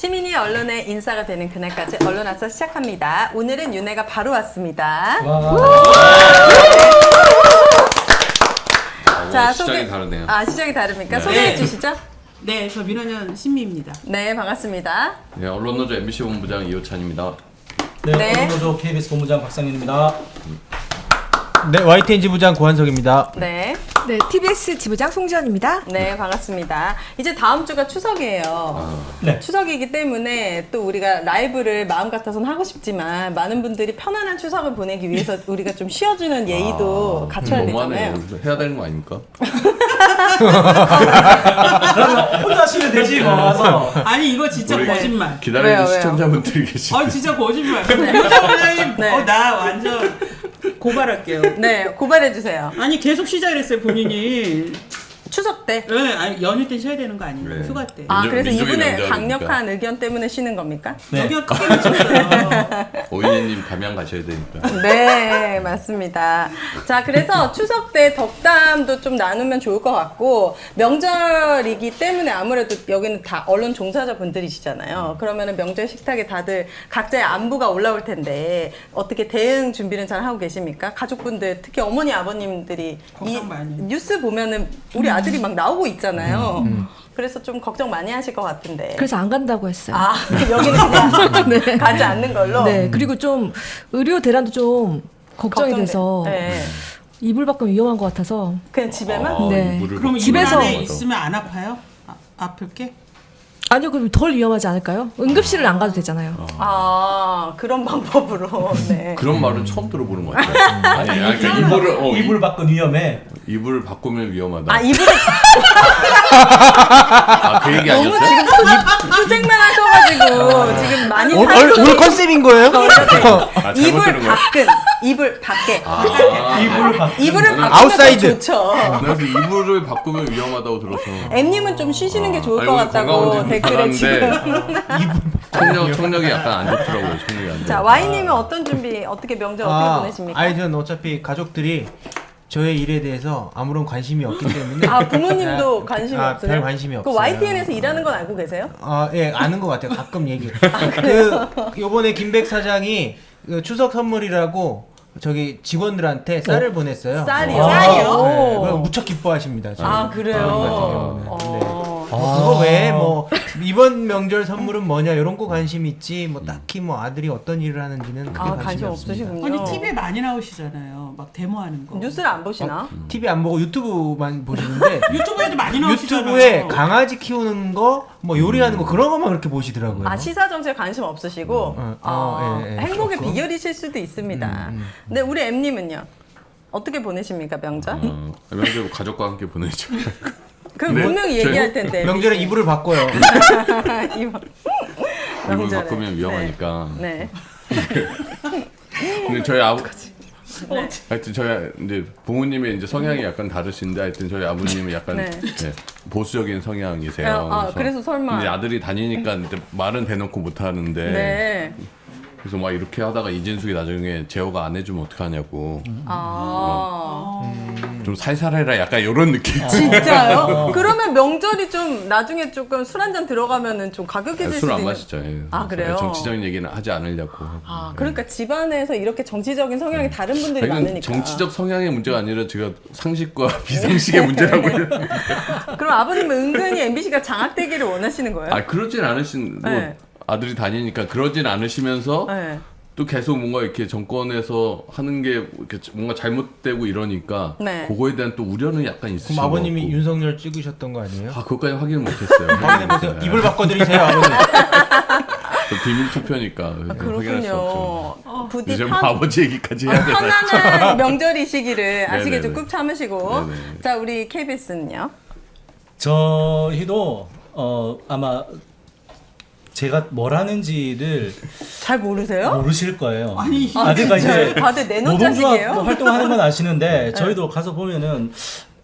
시민이 언론의 인싸가 되는 그날까지 언론아싸 시작합니다. 오늘은 윤혜가 바로 왔습니다. 자, 시작이 다르네요. 시작이 다릅니까? 네. 소개해 주시죠. 네, 저 민원연 신미입니다. 네, 반갑습니다. 네, 언론노조 MBC 본부장 이호찬입니다. 네. 네, 언론노조 KBS 본부장 박상윤입니다. 네, YTN 지부장 고한석입니다. 네. 네, TBS 지부장 송지연입니다. 네, 반갑습니다. 이제 다음 주가 추석이에요. 네. 추석이기 때문에 또 우리가 라이브를 마음 같아서는 하고 싶지만 많은 분들이 편안한 추석을 보내기 위해서 우리가 좀 쉬어주는 예의도 갖춰야 너무하네요. 되잖아요. 해야 되는 거 아닙니까? 그러면 혼자 쉬면 되지 뭐 와서. 아니 이거 진짜 우리 거짓말. 기다리는 왜요? 시청자분들이 계시는데. 진짜 거짓말. 부장님, 네. 나 완전 고발할게요. 네, 고발해 주세요. 아니 계속 쉬자 그랬어요 본인이. 추석 때. 네, 아니 연휴 때 쉬어야 되는 거 아니에요? 네. 휴가 때. 그래서 민족의 이분의 명절이니까. 강력한 의견 때문에 쉬는 겁니까? 네. 여기가 크게 미쳤어요. 오이니님 감양 가셔야 되니까. 네, 맞습니다. 자, 그래서 추석 때 덕담도 좀 나누면 좋을 것 같고, 명절이기 때문에 아무래도 여기는 다 언론 종사자 분들이시잖아요. 그러면은 명절 식탁에 다들 각자의 안부가 올라올 텐데, 어떻게 대응 준비는 잘 하고 계십니까? 가족분들, 특히 어머니, 아버님들이 걱정 많이. 뉴스 보면은 우리 아들이 막 나오고 있잖아요. 그래서 좀 걱정 많이 하실 것 같은데. 그래서 안 간다고 했어요. 여기는 그냥 가지 않는 걸로? 네, 그리고 좀 의료 대란도 좀 걱정이 돼서 네. 이불 밖은 위험한 것 같아서 그냥 집에만? 네. 그럼 집에서- 집에서 안에 있으면 안 아파요? 아플 게? 아니요, 그럼 덜 위험하지 않을까요? 응급실을 안 가도 되잖아요. 그런 방법으로. 네. 그런 말은 처음 들어보는 것 같아요. 아니, 그러니까 이불을 이불 밖은 위험해. 이불을 바꾸면 위험하다. 이불을 그 얘기 너무 아니었어요? 지금 투쟁만 하셔가지고 지금 많이 오늘 컨셉인 거예요? 잘못 이불 들은 거야. 밖은 이불 밖에 이불을 밖. 이불을 바꾸면 아웃사이드. 더 좋죠. 그래서 이불을 바꾸면 위험하다고 들어서. 엠님은 좀 쉬시는 게 좋을 아니, 것 오늘 같다고 건강원진 댓글에 지금. 청력이 약간 안 좋더라고요. 청력이 안 좋아. 자, Y님은 어떤 준비, 어떻게 명절 어떻게 보내십니까? 아니 저는 어차피 가족들이 저의 일에 대해서 아무런 관심이 없기 때문에 부모님도 관심이 없어요? 별 관심이 없어요. 그 YTN에서 일하는 건 알고 계세요? 예, 아는 것 같아요. 가끔 얘기. 요번에 김백 사장이 그 추석 선물이라고 저기 직원들한테 쌀을 보냈어요. 쌀이요? 쌀이요? 네, 그럼 무척 기뻐하십니다. 지금. 그래요? 같은 경우는. 네. 그거 외에 뭐 이번 명절 선물은 뭐냐 이런 거 관심 있지 뭐 딱히 뭐 아들이 어떤 일을 하는지는 크게 관심 관심이 없습니다. 없으시군요. 아니 TV에 많이 나오시잖아요. 막 데모하는 거. 뉴스를 안 보시나? TV 안 보고 유튜브만 보시는데 유튜브에도 많이 나오시잖아요. 유튜브에 강아지 키우는 거, 뭐 요리하는 거 그런 것만 그렇게 보시더라고요. 시사 정치에 관심 없으시고 예, 행복의 조금. 비결이실 수도 있습니다. 근데 우리 M님은요? 어떻게 보내십니까 명절? 명절 가족과 함께 보내죠. 그럼 네, 분명히 저희 얘기할 텐데. 명절에 이불을 바꿔요. 이불 명절에. 바꾸면 위험하니까. 네. 근데 저희 하여튼 저희 이제 부모님의 이제 성향이 약간 다르신데 하여튼 저희 아버님은 약간 네. 보수적인 성향이세요. 그래서 설마. 근데 아들이 다니니까 이제 말은 대놓고 못 하는데. 네. 그래서 막 이렇게 하다가 이진숙이 나중에 제어가 안 해주면 어떡하냐고. 좀 살살해라 약간 이런 느낌. 진짜요? 그러면 명절이 좀 나중에 조금 술 한 잔 들어가면은 좀 가격해질 수도 술 안 있는. 마시죠. 예. 그래요? 정치적인 얘기는 하지 않으려고. 그러니까 집안에서 이렇게 정치적인 성향이 다른 분들이 이건 많으니까. 정치적 성향의 문제가 아니라 제가 상식과 비상식의 문제라고 해요. 그럼 아버님은 은근히 MBC가 장악되기를 원하시는 거예요? 그러진 않으신 뭐 네. 아들이 다니니까 그러진 않으시면서 네. 또 계속 뭔가 이렇게 정권에서 하는 게 이렇게 뭔가 잘못되고 이러니까 네. 그거에 대한 또 우려는 약간 있으신 그럼 것 아버님이 같고. 윤석열 찍으셨던 거 아니에요? 그것까지 확인을 못했어요. 확인해보세요. 네. 이불 바꿔드리세요, 아버님. 또 비밀 투표니까 확인할 수 그렇군요. 없죠. 부디 이제 뭐 아버지 얘기까지 해야 되나? 편안한 명절이시기를 아시겠죠? 네네네. 꾹 참으시고. 네네. 자, 우리 KBS는요? 저희도 아마 제가 뭘 하는지를 잘 모르세요? 모르실 거예요. 아니, 아들가 이제 다들 내놓자식이에요? 노동조합 활동하는 건 아시는데 저희도 가서 보면은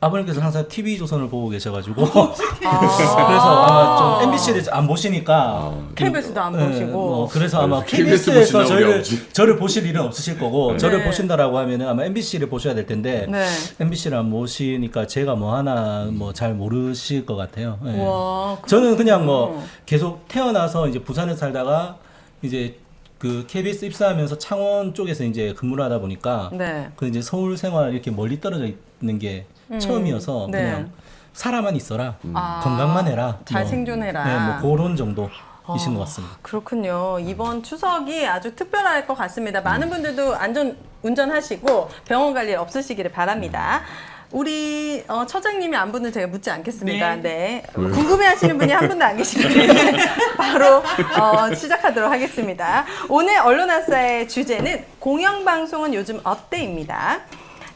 아버님께서 항상 TV 조선을 보고 계셔가지고 그래서 아마 좀 MBC를 안 보시니까 KBS도 안 네, 보시고. 그래서 아마 KBS KBS에서 보시나 우리 아버지. 저를 보실 일은 없으실 거고 네. 저를 보신다라고 하면은 아마 MBC를 보셔야 될 텐데 네. MBC를 안 보시니까 제가 뭐 하나 뭐 잘 모르실 것 같아요. 예. 와, 저는 그냥 뭐 계속 태어나서 이제 부산에 살다가 이제 그 KBS 입사하면서 창원 쪽에서 이제 근무를 하다 보니까 네. 그 이제 서울 생활 이렇게 멀리 떨어져 있는 게 처음이어서 네. 그냥 살아만 있어라 아, 건강만 해라 잘 뭐, 생존해라. 네, 뭐 그런 정도이신 것 같습니다. 그렇군요. 이번 추석이 아주 특별할 것 같습니다. 많은 분들도 안전 운전하시고 병원 갈 일 없으시기를 바랍니다. 우리 처장님이 안부는 제가 묻지 않겠습니다. 네. 궁금해하시는 분이 한 분도 안 계시기 때문에 바로 시작하도록 하겠습니다. 오늘 언론아싸의 주제는 공영방송은 요즘 어때입니다.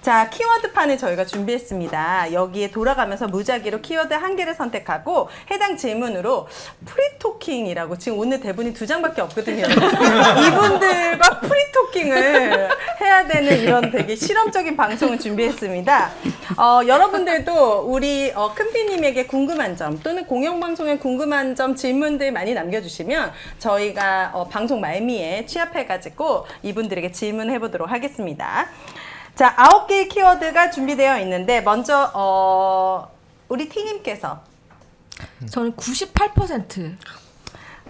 자, 키워드판을 저희가 준비했습니다. 여기에 돌아가면서 무작위로 키워드 한 개를 선택하고 해당 질문으로 프리토킹이라고 지금 오늘 대본이 2장밖에 없거든요. 이분들과 프리토킹을 해야 되는 이런 되게 실험적인 방송을 준비했습니다. 여러분들도 우리 큰피님에게 궁금한 점 또는 공영방송에 궁금한 점 질문들 많이 남겨주시면 저희가 방송 말미에 취합해가지고 이분들에게 질문해보도록 하겠습니다. 자, 9개의 키워드가 준비되어 있는데 먼저 우리 T님께서 저는 98%.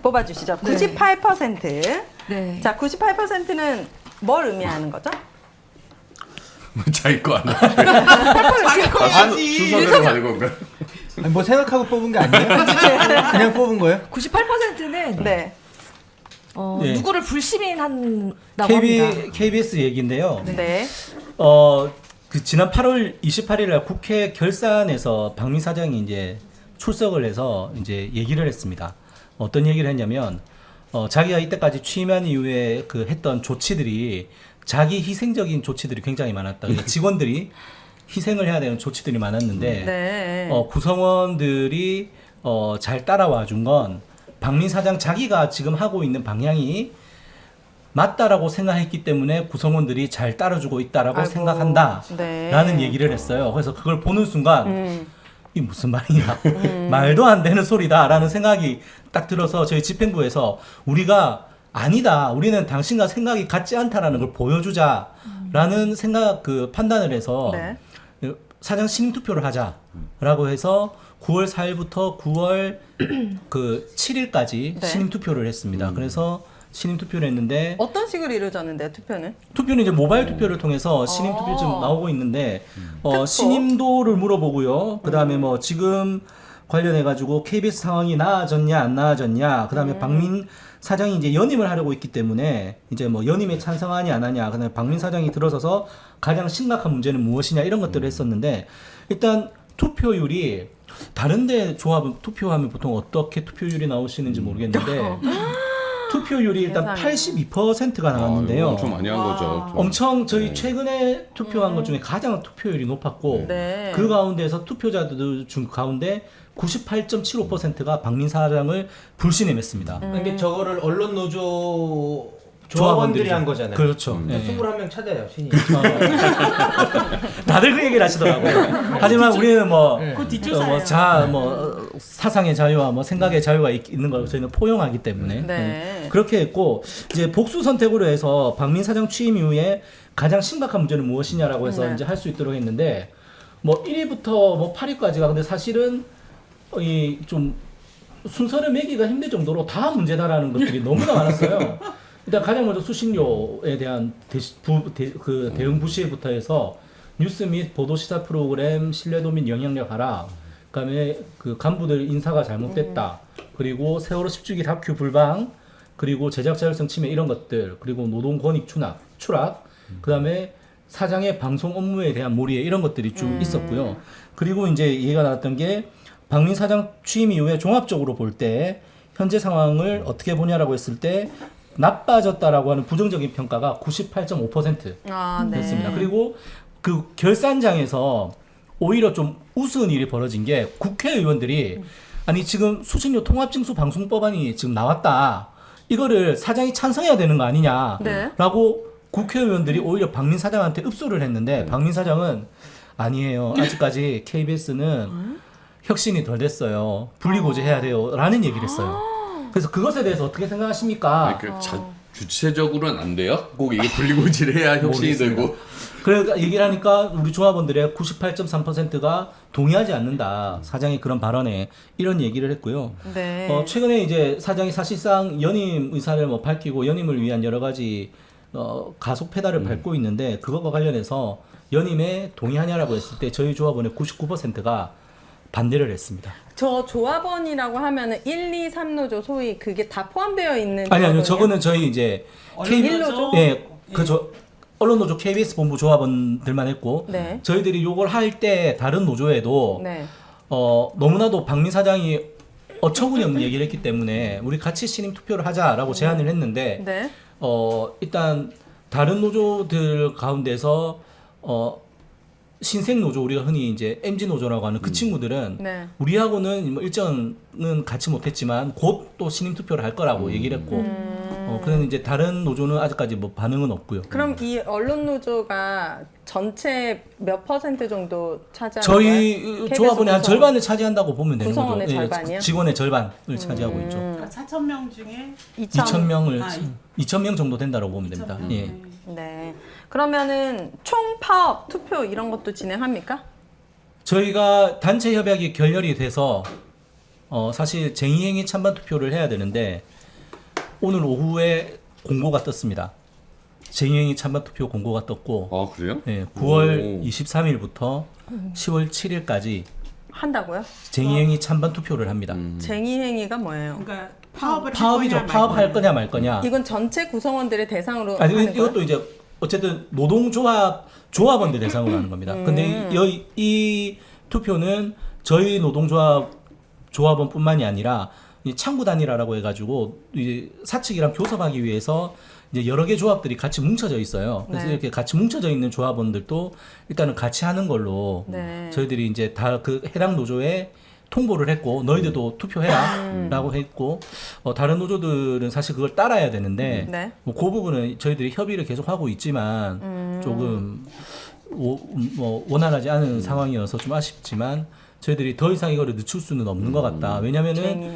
뽑아주시죠. 98%. 네. 자, 98%는 뭘 의미하는 거죠? 자기 거 아니야. 자기 거야지. 순서대로 가는 건가? 아니, 뭐 생각하고 뽑은 게 아니에요? 그냥 뽑은 거예요? 98%는 네. 네. 누구를 불시민한다고 합니다. KBS 얘기인데요. 네. 그 지난 8월 28일 날 국회 결산에서 박민 사장이 이제 출석을 해서 이제 얘기를 했습니다. 어떤 얘기를 했냐면 자기가 이때까지 취임한 이후에 그 했던 조치들이 자기 희생적인 조치들이 굉장히 많았다. 그러니까 직원들이 희생을 해야 되는 조치들이 많았는데 네. 구성원들이 잘 따라와 준 건 박민 사장 자기가 지금 하고 있는 방향이 맞다라고 생각했기 때문에 구성원들이 잘 따라주고 있다라고 아이고, 생각한다라는 네. 얘기를 했어요. 그래서 그걸 보는 순간 이 무슨 말이냐 말도 안 되는 소리다라는 생각이 딱 들어서 저희 집행부에서 우리가 아니다 우리는 당신과 생각이 같지 않다라는 걸 보여주자라는 생각 그 판단을 해서 네. 사장 신임 투표를 하자라고 해서 9월 4일부터 9월 그 7일까지 네. 신임 투표를 했습니다. 그래서 신임 투표를 했는데 어떤 식으로 이루어졌는데요, 투표는? 투표는 이제 모바일 투표를 통해서 신임 투표 지금 나오고 있는데 신임도를 물어보고요. 그다음에 뭐 지금 관련해 가지고 KBS 상황이 나아졌냐 안 나아졌냐. 그다음에 박민 사장이 이제 연임을 하려고 있기 때문에 이제 뭐 연임에 찬성하냐 안 하냐. 그다음에 박민 사장이 들어서서 가장 심각한 문제는 무엇이냐 이런 것들을 했었는데 일단 투표율이 다른데 조합은 투표하면 보통 어떻게 투표율이 나오시는지 모르겠는데 투표율이 일단 세상에. 82%가 나왔는데요. 엄청 많이 한 거죠. 좀. 엄청 저희 최근에 투표한 것 중에 가장 투표율이 높았고 네. 그 가운데서 투표자들 중 가운데 98.75%가 박민 사장을 불신임했습니다. 근데 저거를 언론 노조 조합원들이 한 거잖아요. 그렇죠. 예. 21명 찾아요, 신이. 다들 그 얘기를 하시더라고요. 하지만 우리는 뭐, 그거 뒷조사예요. 사상의 자유와 뭐 생각의 자유가 있는 걸 저희는 포용하기 때문에 네. 그렇게 했고 이제 복수 선택으로 해서 박민 사장 취임 이후에 가장 심각한 문제는 무엇이냐라고 해서 네. 이제 할 수 있도록 했는데 뭐 1위부터 뭐 8위까지가 근데 사실은 이 좀 순서를 매기가 힘들 정도로 다 문제다라는 것들이 너무나 많았어요. 일단 가장 먼저 수신료에 대한 대응 부실부터 해서 뉴스 및 보도 시사 프로그램 신뢰도 및 영향력 하락, 그다음에 그 간부들 인사가 잘못됐다, 그리고 세월호 10주기 다큐 불방, 그리고 제작 자율성 침해 이런 것들, 그리고 노동 권익 추락, 그다음에 사장의 방송 업무에 대한 몰이해 이런 것들이 쭉 있었고요. 그리고 이제 얘기가 나왔던 게 박민 사장 취임 이후에 종합적으로 볼 때 현재 상황을 어떻게 보냐라고 했을 때 나빠졌다라고 하는 부정적인 평가가 98.5% 아, 네. 됐습니다. 그리고 그 결산장에서 오히려 좀 우스운 일이 벌어진 게 국회의원들이 아니 지금 수신료 통합징수 방송법안이 지금 나왔다. 이거를 사장이 찬성해야 되는 거 아니냐라고 네. 국회의원들이 오히려 박민 사장한테 읍소를 했는데 박민 사장은 아니에요. 아직까지 KBS는 혁신이 덜 됐어요. 분리고지해야 돼요라는 얘기를 했어요. 그래서 그것에 대해서 어떻게 생각하십니까? 아니, 주체적으로는 안 돼요? 꼭 이게 분리고지를 해야 혁신이 되고. 그러니까 얘기를 하니까 우리 조합원들의 98.3%가 동의하지 않는다. 사장이 그런 발언에 이런 얘기를 했고요. 네. 최근에 이제 사장이 사실상 연임 의사를 뭐 밝히고 연임을 위한 여러 가지 가속 페달을 밟고 있는데 그것과 관련해서 연임에 동의하냐라고 했을 때 저희 조합원의 99%가 반대를 했습니다. 저 조합원이라고 하면은 1, 2, 3노조 소위 그게 다 포함되어 있는 아니요, 조합원이에요? 저거는 저희 이제 언론노조? 예, 언론노조 KBS 본부 조합원들만 했고 네. 저희들이 요걸 할 때 다른 노조에도 네. 너무나도 박민 사장이 어처구니 없는 얘기를 했기 때문에 우리 같이 신임 투표를 하자라고 제안을 했는데 네. 일단 다른 노조들 가운데서 신생 노조 우리가 흔히 이제 MG 노조라고 하는 그 친구들은 네. 우리하고는 뭐 일정은 같이 못했지만 곧 또 신임 투표를 할 거라고 얘기를 했고 그래서 이제 다른 노조는 아직까지 뭐 반응은 없고요. 그럼 이 언론노조가 전체 몇 % 정도 차지하는 저희 거예요? 조합원의 한 구성원. 절반을 차지한다고 보면 되는 거죠. 구성원의 절반이요? 직원의 절반을 차지하고 있죠. 그러니까 4,000명 중에 2,000명을 아, 2,000명 정도 된다고 보면 됩니다. 2,000명. 예. 네. 그러면은 총 파업 투표 이런 것도 진행합니까? 저희가 단체 협약이 결렬이 돼서 사실 쟁의행위 찬반 투표를 해야 되는데 오늘 오후에 공고가 떴습니다. 쟁의행위 찬반 투표 공고가 떴고 아, 그래요? 예, 9월 오. 23일부터 10월 7일까지 한다고요? 쟁의행위 찬반 투표를 합니다. 쟁의행위가 뭐예요? 그러니까 파업을 파업이죠. 할 거냐, 파업할 거냐 말 거냐. 이건 전체 구성원들의 대상으로 아니 하는 거예요? 이것도 이제 어쨌든 조합원들 대상으로 하는 겁니다. 근데 이 투표는 저희 조합원뿐만이 아니라 이 창구 단일화라고 해가지고 이제 사측이랑 교섭하기 위해서 이제 여러 개 조합들이 같이 뭉쳐져 있어요. 그래서 네. 이렇게 같이 뭉쳐져 있는 조합원들도 일단은 같이 하는 걸로 네. 저희들이 이제 다 그 해당 노조에 통보를 했고 너희들도 투표해라라고 했고 다른 노조들은 사실 그걸 따라야 되는데 네. 뭐 그 부분은 저희들이 협의를 계속 하고 있지만 조금 뭐 원활하지 않은 상황이어서 좀 아쉽지만 저희들이 더 이상 이거를 늦출 수는 없는 것 같다. 왜냐면은 쟁의.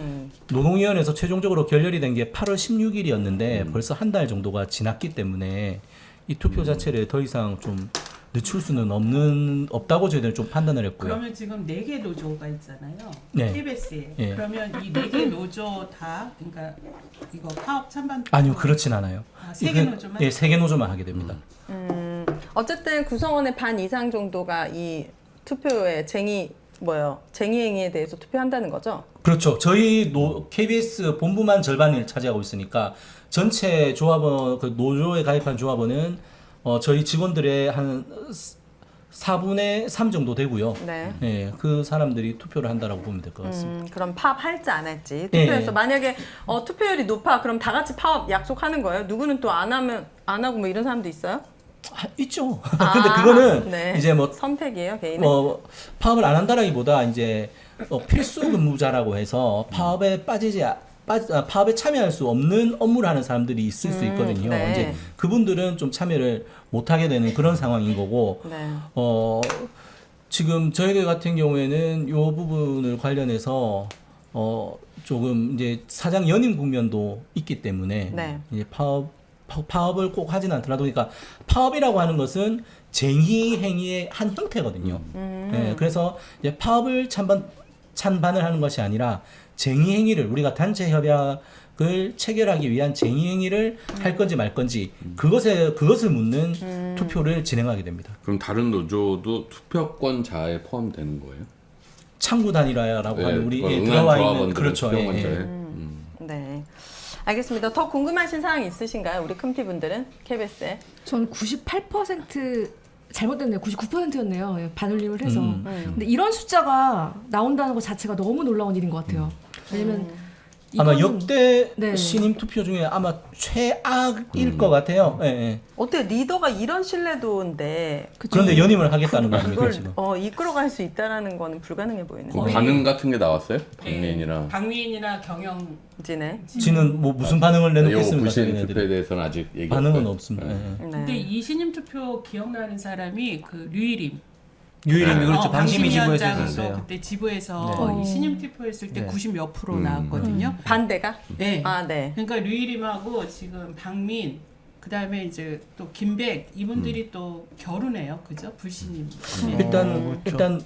노동위원회에서 최종적으로 결렬이 된 게 8월 16일이었는데 벌써 한 달 정도가 지났기 때문에 이 투표 자체를 더 이상 좀 늦출 수는 없다고 저희들은 좀 판단을 했고요. 그러면 지금 4개 노조가 있잖아요. 네. KBS에. 예. 그러면 이 4개 노조 다 그러니까 이거 파업 찬반 투표 아니요, 그렇진 않아요. 아, 세개 노조만? 예, 3개 노조만 하게 됩니다. 어쨌든 구성원의 반 이상 정도가 이 투표에 쟁의행위에 대해서 투표한다는 거죠? 그렇죠. 저희 KBS 본부만 절반을 차지하고 있으니까 전체 조합원 그 노조에 가입한 조합원은 저희 직원들의 한 4분의 3 정도 되고요. 네. 예, 그 사람들이 투표를 한다라고 보면 될 것 같습니다. 그럼 파업 할지 안 할지 투표에서 예. 만약에 투표율이 높아 그럼 다 같이 파업 약속하는 거예요? 누구는 또 안 하고 뭐 이런 사람도 있어요? 있죠. 근데 그거는 네. 이제 뭐 선택이에요, 개인은? 파업을 안 한다라기보다 이제 필수 근무자라고 해서 파업에 파업에 참여할 수 없는 업무를 하는 사람들이 있을 수 있거든요. 네. 이제 그분들은 좀 참여를 못 하게 되는 그런 상황인 거고. 네. 지금 저희들 같은 경우에는 이 부분을 관련해서 조금 이제 사장 연임 국면도 있기 때문에 네. 이제 파업을 꼭 하진 않더라도 그러니까 파업이라고 하는 것은 쟁의 행위의 한 형태거든요. 네, 그래서 이제 파업을 찬반을 하는 것이 아니라 쟁의 행위를 우리가 단체 협약을 체결하기 위한 쟁의 행위를 할 건지 말 건지 그것을 묻는 투표를 진행하게 됩니다. 그럼 다른 노조도 투표권자에 포함되는 거예요? 창구 단일화라고 하는 우리 응한 들어와 있는 조합원들은 그렇죠. 투표권자에. 네. 알겠습니다. 더 궁금하신 사항 있으신가요? 우리 큼티 분들은 KBS에. 전 98% 잘못됐네요. 99%였네요. 반올림을 해서. 음. 근데 이런 숫자가 나온다는 것 자체가 너무 놀라운 일인 것 같아요. 왜냐면 아마 이거는- 역대 네. 신임 투표 중에 아마 최악일 것 같아요. 예, 예. 어때 리더가 이런 신뢰도인데 그런데 연임을 하겠다는 거 아닙니까 이걸 지금? 이끌어갈 수 있다라는 거는 불가능해 보이는 그 거예요. 반응 같은 게 나왔어요? 박민이나 박미인이나 경영 이지네. 지는 뭐 무슨 반응을 요 내놓겠습니까? 부신 자기네들이. 투표에 대해서는 아직 얘기 반응은 없고요. 없습니다. 예, 예. 네. 근데 이 신임 투표 기억나는 사람이 그 류일임 유일임이 네. 그렇죠. 방심이 지부에서 방심위원장도 했었어요. 그때 지부에서 네. 이 신임 투표했을 때 네. 90 몇 프로 나왔거든요. 반대가? 네. 아, 네. 그러니까 류일임하고 지금 박민 그다음에 이제 또 김백 이분들이 또 결혼해요. 그죠? 불신임. 일단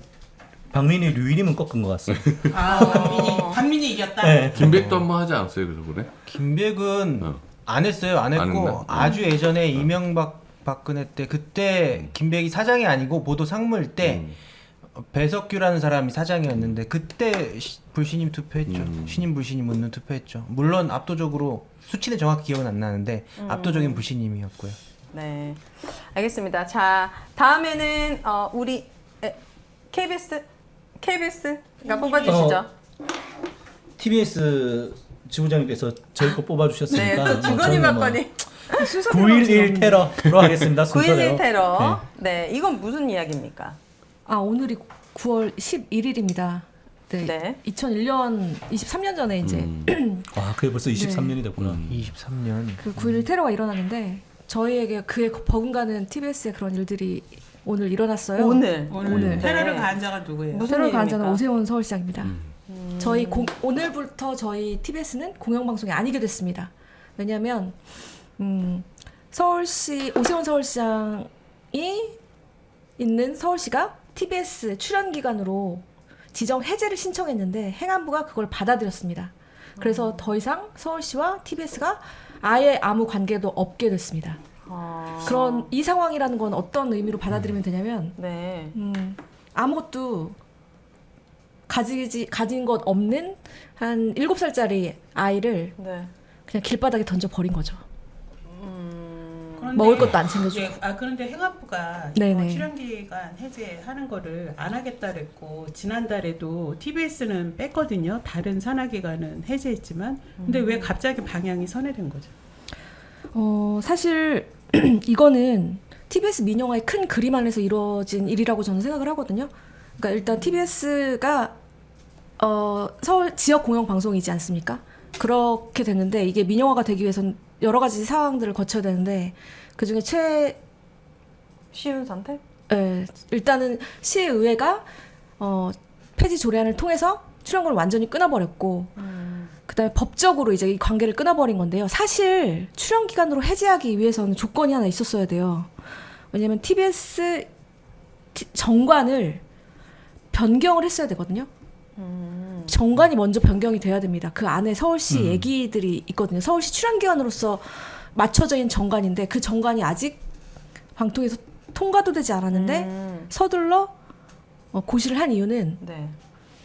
박민희 류일임은 꺾은 것 같습니다. 아, 박민이 이겼다. 네. 김백도 한번 하지 않았어요, 그래서 그래? 김백은 어. 안 했어요. 안 안 했고 했나? 아주 예전에 이명박 박근혜 때 그때 김백이 사장이 아니고 보도 상무일 때 배석규라는 사람이 사장이었는데 그때 불신임 투표했죠. 신임 불신임 묻는 투표했죠. 물론 압도적으로 수치는 정확히 기억은 안 나는데 압도적인 불신임이었고요. 네. 알겠습니다. 자, 다음에는 우리 KBS가 뽑아주시죠. TBS 지부장님께서 저희 거 네, 뽑아주셨으니까 또 주거니 받거니. 9.11 테러로 하겠습니다. 9.11 테러. 네, 이건 무슨 이야기입니까? 아, 오늘이 9월 11일입니다. 네. 네. 2001년 23년 전에 이제 와, 그게 벌써 23년이 됐구나. 23년. 그 9.11 테러가 일어났는데 저희에게 그에 버금가는 TBS의 그런 일들이 오늘 일어났어요. 오늘. 오늘 테러를 네. 가한 자가 누구예요? 무슨 테러를 가한 일입니까? 자는 오세훈 서울시장입니다. 저희 오늘부터 저희 TBS는 공영방송이 아니게 됐습니다. 왜냐하면 서울시 오세훈 서울시장이 있는 서울시가 TBS 출연 기관으로 지정 해제를 신청했는데 행안부가 그걸 받아들였습니다. 그래서 더 이상 서울시와 TBS가 아예 아무 관계도 없게 됐습니다. 그런 이 상황이라는 건 어떤 의미로 받아들이면 되냐면 네. 아무것도 가진 것 없는 한 7살짜리 아이를 네. 그냥 길바닥에 던져 버린 거죠. 그런데 먹을 것도 안 챙겨주고. 예, 그런데 행안부가 네네. 이거 출연기간 해제하는 거를 안 하겠다 그랬고 지난달에도 TBS는 뺐거든요. 다른 산하기관은 해제했지만 근데 왜 갑자기 방향이 선회된 거죠? 사실 이거는 TBS 민영화의 큰 그림 안에서 이루어진 일이라고 저는 생각을 하거든요. 그러니까 일단 TBS가 서울 지역 공영 방송이지 않습니까? 그렇게 됐는데 이게 민영화가 되기 위해서는 여러 가지 상황들을 거쳐야 되는데 그 중에 쉬운 선택? 일단은 시의회가 폐지 조례안을 통해서 출연권을 완전히 끊어버렸고 그다음에 법적으로 이제 이 관계를 끊어버린 건데요. 사실 출연 기간으로 해제하기 위해서는 조건이 하나 있었어야 돼요. 왜냐하면 TBS 정관을 변경을 했어야 되거든요. 정관이 먼저 변경이 돼야 됩니다. 그 안에 서울시 얘기들이 있거든요. 서울시 출연기관으로서 맞춰져 있는 정관인데 그 정관이 아직 방통에서 통과도 되지 않았는데 서둘러 고시를 한 이유는 네.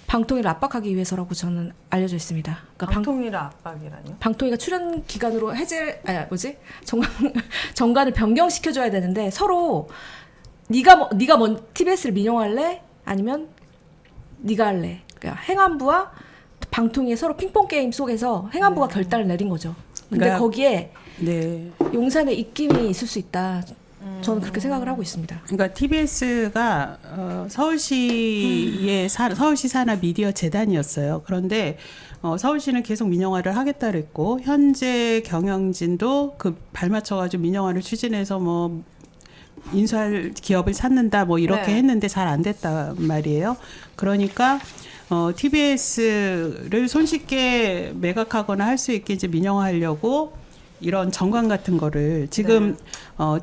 방통위를 압박하기 위해서라고 저는 알려져 있습니다. 그러니까 방통위를 압박이라뇨? 방통위가 출연 기간으로 정관을 변경시켜줘야 되는데 서로 네가 TBS를 민영할래? 아니면 네가 할래? 그러니까 행안부와 방통위의 서로 핑퐁 게임 속에서 행안부가 결단을 내린 거죠. 근데 그러니까 거기에 네. 용산의 입김이 있을 수 있다. 저는 그렇게 생각을 하고 있습니다. 그러니까 TBS가 서울시 산하 미디어 재단이었어요. 그런데 서울시는 계속 민영화를 하겠다 그랬고 현재 경영진도 그 발맞춰가지고 민영화를 추진해서 뭐 인수할 기업을 찾는다 뭐 이렇게 네. 했는데 잘 안 됐단 말이에요. 그러니까 TBS를 손쉽게 매각하거나 할 수 있게 이제 민영화하려고 이런 정관 같은 거를 지금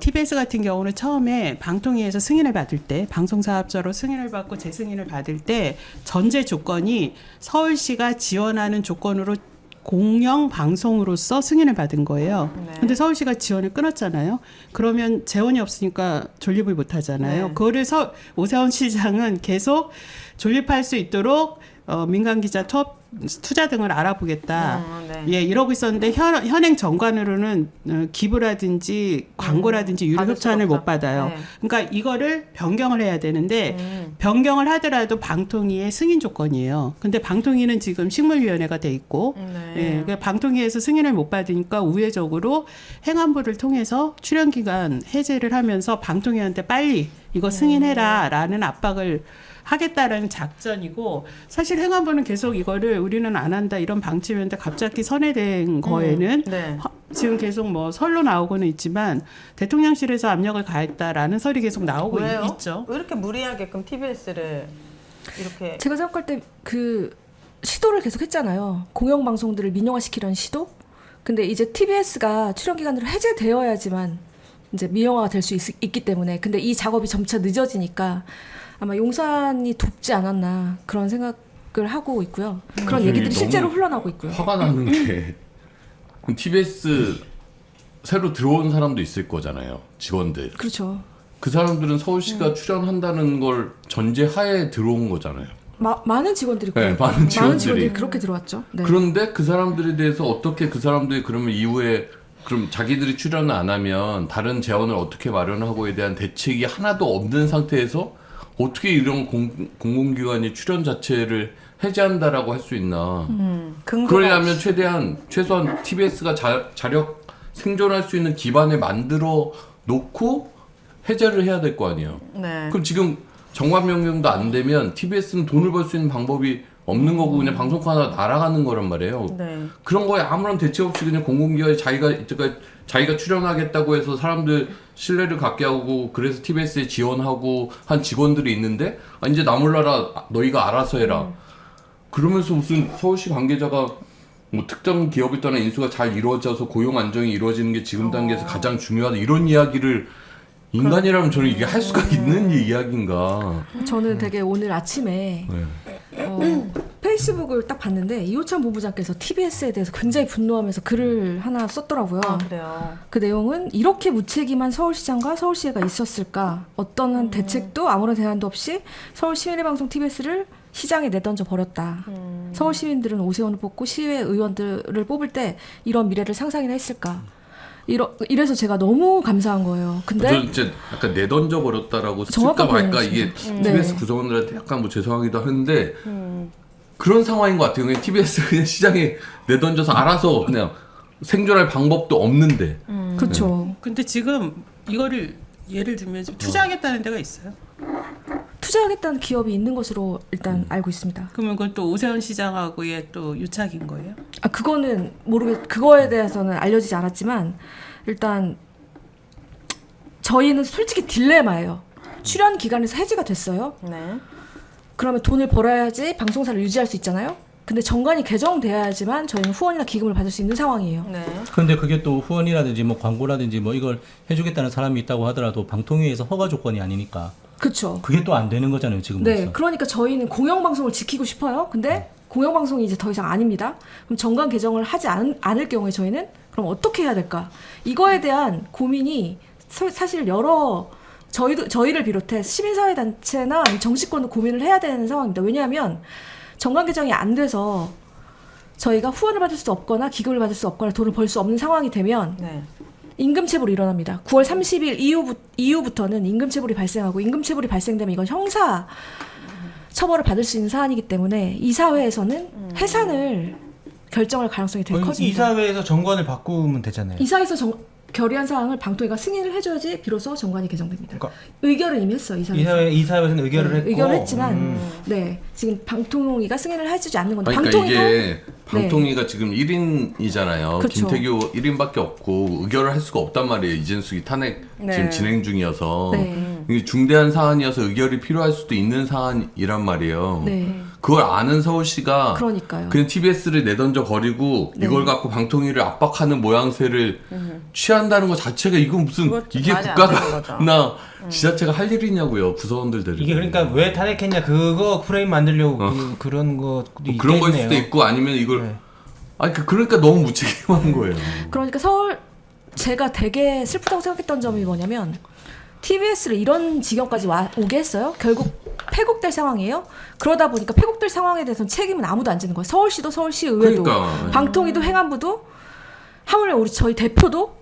TBS 같은 경우는 처음에 방통위에서 승인을 받을 때 방송사업자로 승인을 받고 재승인을 받을 때 전제 조건이 서울시가 지원하는 조건으로 공영 방송으로서 승인을 받은 거예요. 근데 서울시가 지원을 끊었잖아요. 그러면 재원이 없으니까 존립을 못 하잖아요. 네. 그거를 오세훈 시장은 계속 존립할 수 있도록 민간 기자 투자 등을 알아보겠다. 네. 예, 이러고 있었는데 현행 정관으로는 기부라든지 광고라든지 유료 받을 협찬을 수가 못 받아요. 네. 그러니까 이거를 변경을 해야 되는데 변경을 하더라도 방통위의 승인 조건이에요. 근데 방통위는 지금 식물위원회가 돼 있고 예, 그러니까 방통위에서 승인을 못 받으니까 우회적으로 행안부를 통해서 출연기간 해제를 하면서 방통위한테 빨리 이거 승인해라라는 압박을 하겠다라는 작전이고 사실 행안부는 계속 이거를 우리는 안 한다 이런 방침이었는데 갑자기 선회된 거에는 네. 지금 계속 뭐 설로 나오고는 있지만 대통령실에서 압력을 가했다라는 설이 계속 나오고 왜요? 있죠. 왜 이렇게 무리하게끔 TBS를 이렇게 제가 생각할 때 그 시도를 계속 했잖아요. 공영방송들을 민영화시키려는 시도. 근데 이제 TBS가 출연기간으로 해제되어야지만 이제 민영화가 될 수 있기 때문에. 근데 이 작업이 점차 늦어지니까 아마 용산이 돕지 않았나 그런 생각을 하고 있고요. 그런 사실 얘기들이 너무 실제로 흘러나오고 있고요. 화가 나는 게 TBS 새로 들어온 사람도 있을 거잖아요. 직원들. 그렇죠. 그 사람들은 서울시가 출연한다는 걸 전제하에 들어온 거잖아요. 많은 직원들이 네, 그래요. 많은 직원들이. 그렇게 들어왔죠. 네. 그런데 그 사람들에 대해서 어떻게 그 사람들이 그러면 이후에 그럼 자기들이 출연을 안 하면 다른 재원을 어떻게 마련하고에 대한 대책이 하나도 없는 상태에서 어떻게 이런 공공기관이 출연 자체를 해제한다라고 할 수 있나? 근거가 그러려면 최소한 TBS가 자력 생존할 수 있는 기반을 만들어 놓고 해제를 해야 될 거 아니에요. 네. 그럼 지금 정관 변경도 안 되면 TBS는 돈을 벌 수 있는 방법이 없는 거고 그냥 방송국 하나 날아가는 거란 말이에요. 네. 그런 거에 아무런 대책 없이 그냥 공공기관이 자기가 출연하겠다고 해서 사람들 신뢰를 갖게 하고 그래서 TBS에 지원하고 한 직원들이 있는데 이제 나 몰라라 너희가 알아서 해라. 그러면서 무슨 서울시 관계자가 뭐 특정 기업에 따른 인수가 잘 이루어져서 고용 안정이 이루어지는 게 지금 단계에서 가장 중요하다 이런 이야기를 인간이라면 저는 이게 할 수가 있는 이야기인가. 저는 되게 오늘 아침에 페이스북을 딱 봤는데 이호찬 본부장께서 TBS에 대해서 굉장히 분노하면서 글을 하나 썼더라고요. 아, 그래요. 그 내용은 이렇게 무책임한 서울시장과 서울시가 있었을까? 어떤 대책도 아무런 대안도 없이 서울시민의방송 TBS를 시장에 내던져 버렸다. 서울 시민들은 오세훈을 뽑고 시의회 의원들을 뽑을 때 이런 미래를 상상이나 했을까? 이래서 제가 너무 감사한 거예요. 근데 저 진짜 약간 내던져 버렸다라고 쓸까 정확한 말까 이게 표현이었습니다. TBS 네. 구성원들한테 약간 뭐 죄송하기도 한데 그런 상황인 것 같아요. 그냥 TBS 그냥 시장에 내던져서 알아서 그냥 생존할 방법도 없는데. 그렇죠. 근데 지금 이거를 예를 들면 지금 투자하겠다는 데가 있어요. 투자하겠다는 기업이 있는 것으로 일단 알고 있습니다. 그러면 그건 또 오세훈 시장하고의 또 유착인 거예요? 아 그거는 그거에 대해서는 알려지지 않았지만 일단 저희는 솔직히 딜레마예요. 출연 기간에서 해지가 됐어요. 네. 그러면 돈을 벌어야지 방송사를 유지할 수 있잖아요. 근데 정관이 개정돼야지만 저희는 후원이나 기금을 받을 수 있는 상황이에요. 네. 그런데 그게 또 후원이라든지 뭐 광고라든지 뭐 이걸 해주겠다는 사람이 있다고 하더라도 방통위에서 허가 조건이 아니니까 그렇죠. 그게 또 안 되는 거잖아요 지금. 네, 그러니까 저희는 공영방송을 지키고 싶어요. 근데 공영방송이 이제 더 이상 아닙니다. 그럼 정관 개정을 하지 않을 경우에 저희는 그럼 어떻게 해야 될까? 이거에 대한 고민이 사실 여러 저희를 비롯해 시민사회단체나 정치권도 고민을 해야 되는 상황입니다. 왜냐하면 정관 개정이 안 돼서 저희가 후원을 받을 수 없거나 기금을 받을 수 없거나 돈을 벌 수 없는 상황이 되면 네. 임금체불이 일어납니다. 9월 30일 이후부터는 임금체불이 발생하고 임금체불이 발생되면 이건 형사 처벌을 받을 수 있는 사안이기 때문에 이사회에서는 해산을 결정할 가능성이 되게 커집니다. 이사회에서 정관을 바꾸면 되잖아요. 이사회에서 결의한 사항을 방통위가 승인을 해줘야지 비로소 정관이 개정됩니다. 그러니까 의결은 이미 했어 이사회에서. 이사회에서는 의결을 했고 의결을 했지만 네 지금 방통위가 승인을 해주지 않는 건데 그러니까 방통위도 이게 방통위가 지금 1인이잖아요. 그쵸. 김태규 1인밖에 없고 의결을 할 수가 없단 말이에요. 이진숙이 탄핵 네. 지금 진행 중이어서 네. 이게 중대한 사안이어서 의결이 필요할 수도 있는 사안이란 말이에요. 네 그걸 아는 서울시가 그러니까요. 그냥 TBS를 내던져 버리고 네. 이걸 갖고 방통위를 압박하는 모양새를 취한다는 것 자체가 이건 무슨 그거 이게 말이 안 되는 거죠. 국가나 지자체가 할 일이냐고요. 구성원들 데리고. 이게 그러니까 왜 탄핵했냐 그거 프레임 만들려고 그런 것도 뭐 그런 걸 수도 있겠네요. 있고 아니면 이걸 네. 아니 그러니까 너무 무책임한 거예요. 그러니까 제가 되게 슬프다고 생각했던 점이 뭐냐면 TBS를 이런 지경까지 오게 했어요. 결국 폐국될 상황이에요. 그러다 보니까 폐국될 상황에 대해서는 책임은 아무도 안 지는 거예요. 서울시도 서울시의회도 그러니까. 방통위도 행안부도 하물며 우리 저희 대표도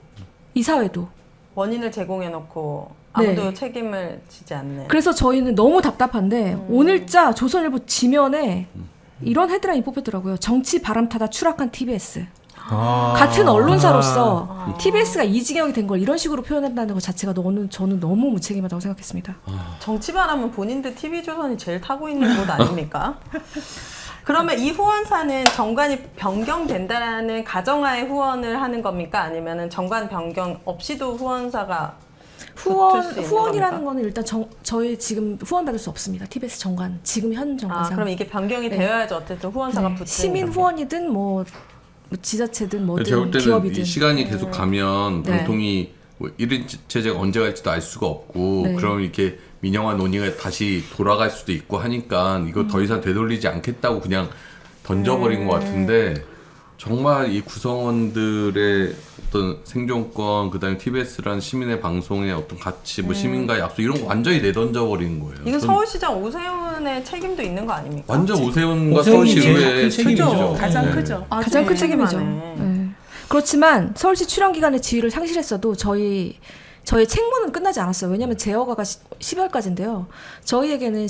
이사회도. 원인을 제공해놓고 아무도 네. 책임을 지지 않는. 그래서 저희는 너무 답답한데 오늘자 조선일보 지면에 이런 헤드라인이 뽑혔더라고요. 정치 바람타다 추락한 TBS. 같은 언론사로서 TBS가 이 지경이 된 걸 이런 식으로 표현한다는 것 자체가 저는 너무 무책임하다고 생각했습니다. 정치바람은 본인들 TV조선이 제일 타고 있는 곳 아닙니까? 그러면 이 후원사는 정관이 변경된다라는 가정하에 후원을 하는 겁니까? 아니면은 정관 변경 없이도 후원사가 붙을 수 있는 후원이라는 겁니까? 거는 일단 저희 지금 후원 받을 수 없습니다. TBS 정관 지금 현 정관상. 그럼 이게 변경이 네. 되어야지 어쨌든 후원사가 네. 붙는 시민 거죠. 후원이든 뭐 지자체든 제가 볼 뭐든 때는 기업이든. 이 시간이 계속 가면 네. 방통위 뭐 1인 체제가 언제 갈지도 알 수가 없고 네. 그럼 이렇게 민영화 논의가 다시 돌아갈 수도 있고 하니까 이거 더 이상 되돌리지 않겠다고 그냥 던져버린 것 같은데 정말 이 구성원들의 어떤 생존권 그다음에 TBS라는 시민의 방송의 어떤 가치 뭐 시민과의 약속 이런 거 완전히 내던져버린 거예요. 이건 전 서울시장 오세훈의 책임도 있는 거 아닙니까? 완전 오세훈과 오세훈이 서울시 제일 의회의 큰 책임이죠. 책임이죠. 가장 네. 크죠. 가장 큰 책임이죠. 책임하네. 네. 그렇지만 서울시 출연 기간의 지위를 상실했어도 저희 책무는 끝나지 않았어요. 왜냐하면 제어가가 12월까지인데요. 저희에게는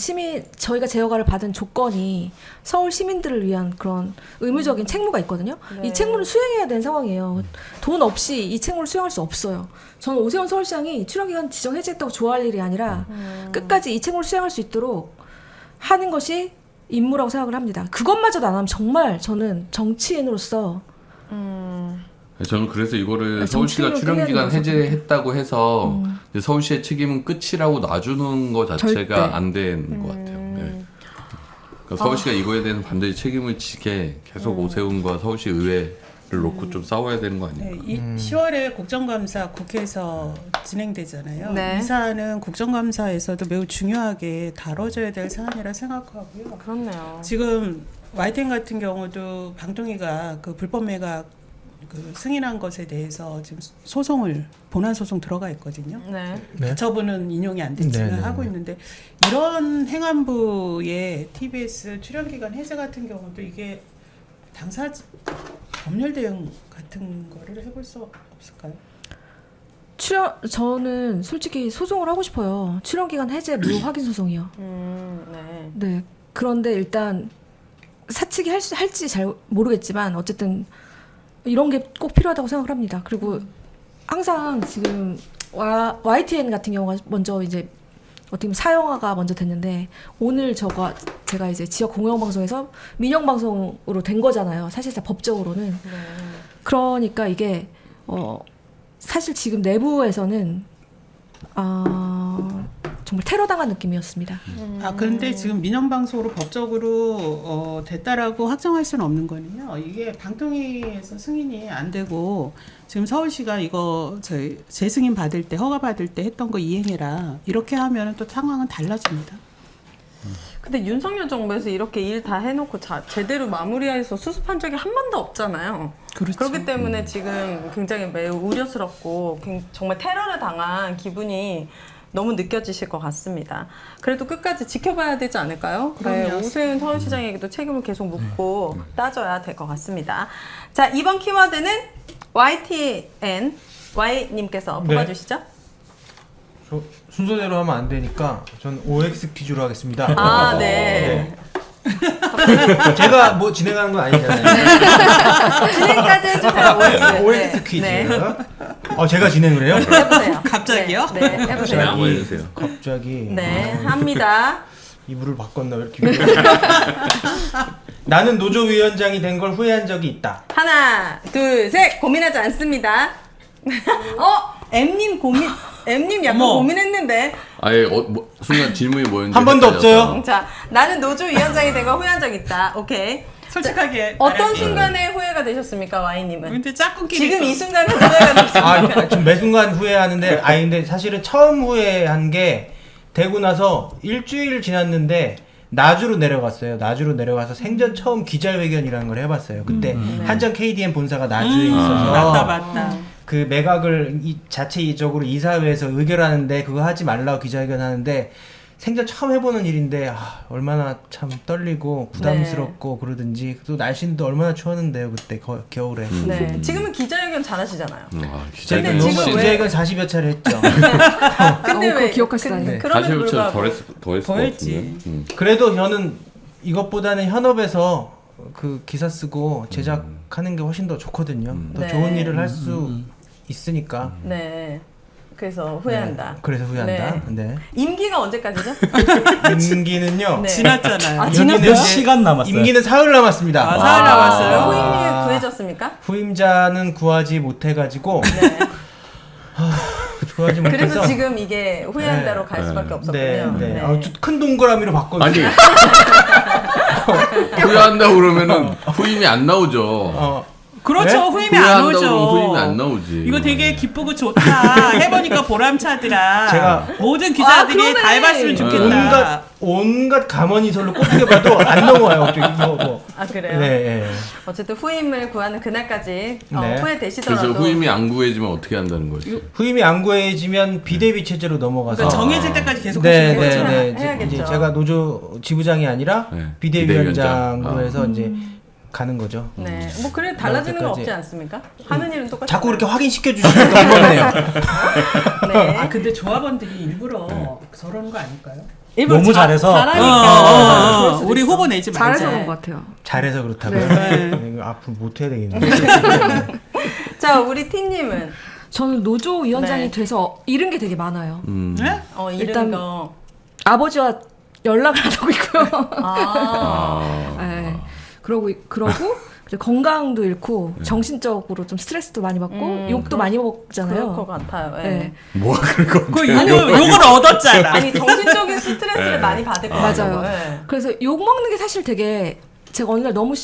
저희가 제어가를 받은 조건이 서울 시민들을 위한 그런 의무적인 책무가 있거든요. 네. 이 책무를 수행해야 되는 상황이에요. 돈 없이 이 책무를 수행할 수 없어요. 저는 오세훈 서울시장이 출연 기간 지정 해제했다고 좋아할 일이 아니라 끝까지 이 책무를 수행할 수 있도록 하는 것이 임무라고 생각을 합니다. 그것마저도 안 하면 정말 저는 정치인으로서 저는 그래서 이거를 네, 서울시가 정치인으로 출연 기간 끝내는 거죠. 해제했다고 해서 이제 서울시의 책임은 끝이라고 놔주는 거 자체가 절대. 안 되는 것 같아요. 네. 그러니까 서울시가 이거에 대해서 반드시 책임을 지게 계속 오세훈과 서울시 의회를 놓고 좀 싸워야 되는 거 아닙니까? 네, 10월에 국정감사 국회에서 진행되잖아요. 네. 이 사안은 국정감사에서도 매우 중요하게 다뤄져야 될 사안이라 생각하고요. 그렇네요. 지금 YTN 같은 경우도 방통위가 그 불법 매각 그 승인한 것에 대해서 지금 본안 소송 들어가 있거든요. 네. 네. 처분은 인용이 안 됐지만 네, 네, 하고 네. 있는데 이런 행안부의 TBS 출연 기간 해제 같은 경우도 이게 당사 법률 대응 같은 거를 해볼 수 없을까요? 저는 솔직히 소송을 하고 싶어요. 출연 기간 해제 무효 확인 소송이요. 네. 네. 그런데 일단 사측이 할지 잘 모르겠지만 어쨌든 이런 게 꼭 필요하다고 생각을 합니다. 그리고 항상 지금 YTN 같은 경우가 먼저 이제 어떻게 보면 사형화가 먼저 됐는데 오늘 제가 이제 지역 공영방송에서 민영방송으로 된 거잖아요. 사실상 법적으로는. 그러니까 이게 사실 지금 내부에서는 정말 테러당한 느낌이었습니다. 그런데 지금 민영방송으로 법적으로 됐다라고 확정할 수는 없는 거는요. 이게 방통위에서 승인이 안 되고 지금 서울시가 이거 재승인 받을 때 허가 받을 때 했던 거 이행해라 이렇게 하면은 또 상황은 달라집니다. 근데 윤석열 정부에서 이렇게 일 다 해놓고 제대로 마무리해서 수습한 적이 한 번도 없잖아요. 그렇죠. 그렇기 때문에 지금 굉장히 매우 우려스럽고 정말 테러를 당한 기분이 너무 느껴지실 것 같습니다. 그래도 끝까지 지켜봐야 되지 않을까요? 네, 그럼요. 오세훈 서울시장에게도 책임을 계속 묻고 따져야 될 것 같습니다. 자, 이번 키워드는 YTN Y님께서 네. 뽑아주시죠. 저 순서대로 하면 안 되니까 전 OX 퀴즈로 하겠습니다. 아, 네. 제가 뭐 진행하는 건 아니잖아요. 진행까지 해주세요. OX. OX 퀴즈. 네. 제가 진행을 해요? 해보세요. 갑자기요? 네, 네, 해보세요. 한번 해주세요. 갑자기 네, 합니다. 이불을 바꿨나 왜 이렇게 나는 노조위원장이 된 걸 후회한 적이 있다. 하나, 둘, 셋. 고민하지 않습니다. M님 약간 어머. 고민했는데. 아예 순간 질문이 뭐였는지 한 번도 헷갈려서. 없어요? 자, 나는 노조위원장이 된 걸 후회한 적 있다. 오케이. 솔직하게 어떤 말할게요. 순간에 후회가 되셨습니까, Y님은? 근데 짝꿍끼리 지금 또- 이 순간에 후회가 되셨습니까? 좀 매 순간 후회하는데 근데 사실은 처음 후회한 게 되고 나서 일주일 지났는데 나주로 내려갔어요. 나주로 내려가서 생전 처음 기자회견이라는 걸 해봤어요. 그때 한전 KDM 본사가 나주에 있어서 맞다. 그 매각을 자체적으로 이사회에서 의결하는데 그거 하지 말라고 기자회견 하는데 생전 처음 해보는 일인데 얼마나 참 떨리고 부담스럽고 그러든지 또 날씨는 또 얼마나 추웠는데요 그때 겨울에. 네. 지금은 기자회견 잘하시잖아요. 기자회견 근데 너무 지금 기자회견 40여 차례 했죠. 근데 그거 기억하시다니. 네. 그럼에도 40여 불구하고. 더 했을 것 더했지. 같은데. 그래도 저는 이것보다는 현업에서 그 기사 쓰고 제작하는 게 훨씬 더 좋거든요. 더 네. 좋은 일을 할 수 있으니까. 네. 그래서 후회한다. 그래서 후회한다. 네. 임기가 언제까지죠? 임기는요. 네. 지났잖아요. 아, 여기는 지났어요? 몇 시간 남았어요. 임기는 사흘 남았습니다. 아, 사흘 남았어요? 후임이 구해졌습니까? 후임자는 구하지 못해가지고 네. 구하지 못해서. 그래서 지금 이게 후회한 네. 대로 갈 수밖에 네, 없었군요. 네. 네. 아, 큰 동그라미로 바꿔주세요. 아니 후회한다고 그러면은 후임이 안 나오죠. 그렇죠. 네? 후임이 안 후회한다고 오죠. 그러면 후임이 안 나오지. 이거 되게 기쁘고 좋다. 해보니까 보람차더라. 제가- 모든 기자들이 그러네. 다 해봤으면 좋겠다. 온갖 감언이설로 꼬부겨봐도 안 넘어와요. 뭐. 아 그래요? 네, 네. 어쨌든 후임을 구하는 그날까지 네. 후회되시더라도 그래서 후임이 안 구해지면 어떻게 한다는 거지? 후임이 안 구해지면 비대위 체제로 넘어가서. 그러니까 정해질 때까지 계속 네, 하시는 네, 거죠. 네. 해야겠죠. 이제 제가 노조 지부장이 아니라 네. 비대위원장으로 비대위원장. 해서 이제 가는 거죠. 네, 뭐 그래 달라지는 건 그때까지. 없지 않습니까? 하는 일은 똑같이. 자꾸 그렇게 확인시켜 주시면 고맙네요. 네. 아 근데 조합원들이 일부러 저러는 거 아닐까요? 일부러 너무 잘해서. 잘하니까. 그럴 수도 우리 있어. 후보 내지 말자. 잘해서 그런 것 같아요. 잘해서 그렇다고요. 네. 이거 앞으로 못 해야 되겠네. 자, 우리 티님은 저는 노조 위원장이 네. 돼서 잃은 게 되게 많아요. 네? 이런 일단- 거. 아버지와 연락을 안 하고 있고요. 아, 네. 그러고 이제 건강도 잃고 정신적으로 좀 스트레스도 많이 받고 욕도 많이 그럴 것 먹잖아요. 같아요. 예. 네. 뭐가 그럴 것 그 같아요. 욕을 얻었잖아. 아니 정신적인 스트레스를 많이 받을 것 같아요. 맞아요. 예. 그래서 욕 먹는 게 사실 되게 제가 어느 날 너무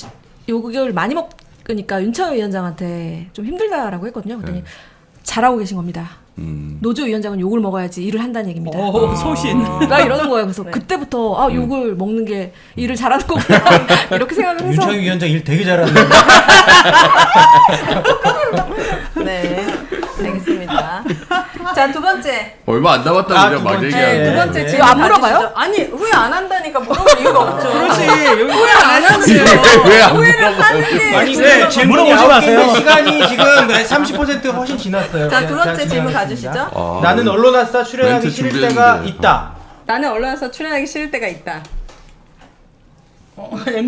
욕을 많이 먹으니까 윤창호 위원장한테 좀 힘들다라고 했거든요. 그랬더니 잘하고 계신 겁니다. 노조 위원장은 욕을 먹어야지 일을 한다는 얘기입니다. 오, 소신. 나 이러는 거예요. 그래서 네. 그때부터 욕을 먹는 게 일을 잘하는 거구나 이렇게 생각을 해서 윤창희 위원장 일 되게 잘하는데. 네, 알겠습니다. 자, 두 번째. 얼마 안 남았다 아, 그냥 두 막 번째. 얘기하는 두 네. 번째 네. 질문 안 물어봐요? 가주시죠. 아니, 후회 안 한다니까 물어볼 이유가 없죠. 그렇지. 여기 후회 안 하는데요. 왜안 후회를 하는 게 아니 중요한 근데 질문이 물어보지 아홉 마세요. 개인데 시간이 지금 30% 훨씬 지났어요. 자, 두 번째 제가 질문 진행하겠습니다. 가주시죠. 나는 언론화사 출연하기 멘트 싫을 준비했는데. 때가 있다. 나는 언론에서 출연하기 싫을 때가 있다.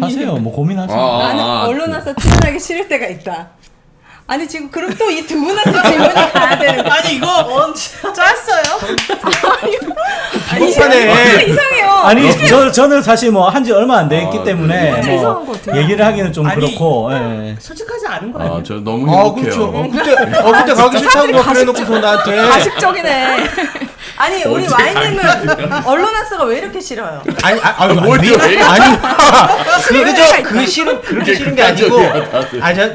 하세요. 뭐 고민하세요. 나는 언론에서 출연하기 싫을 때가 있다. 아니 지금 그럼 또 이 두 분한테 질문이 가야 되는 거. 아니 이거 짰어요? 비겁하네. 이상해요. 아니 저는 사실 뭐 한 지 얼마 안 됐기 때문에 진짜 뭐 이상한 것 같아요. 얘기를 하기는 좀 아니, 그렇고. 예. 솔직하지 않은 거 아니에요? 저 너무 아 행복해요. 그렇죠. 그때 가기 싫다고 막 그래놓고서 나한테. 가식적이네. 아니 우리 어떻게 와인님은 언론화스가 왜 이렇게 싫어요? 아니 뭘 또 왜? 아니 그저 그 싫은 그렇게 싫은 게 아니고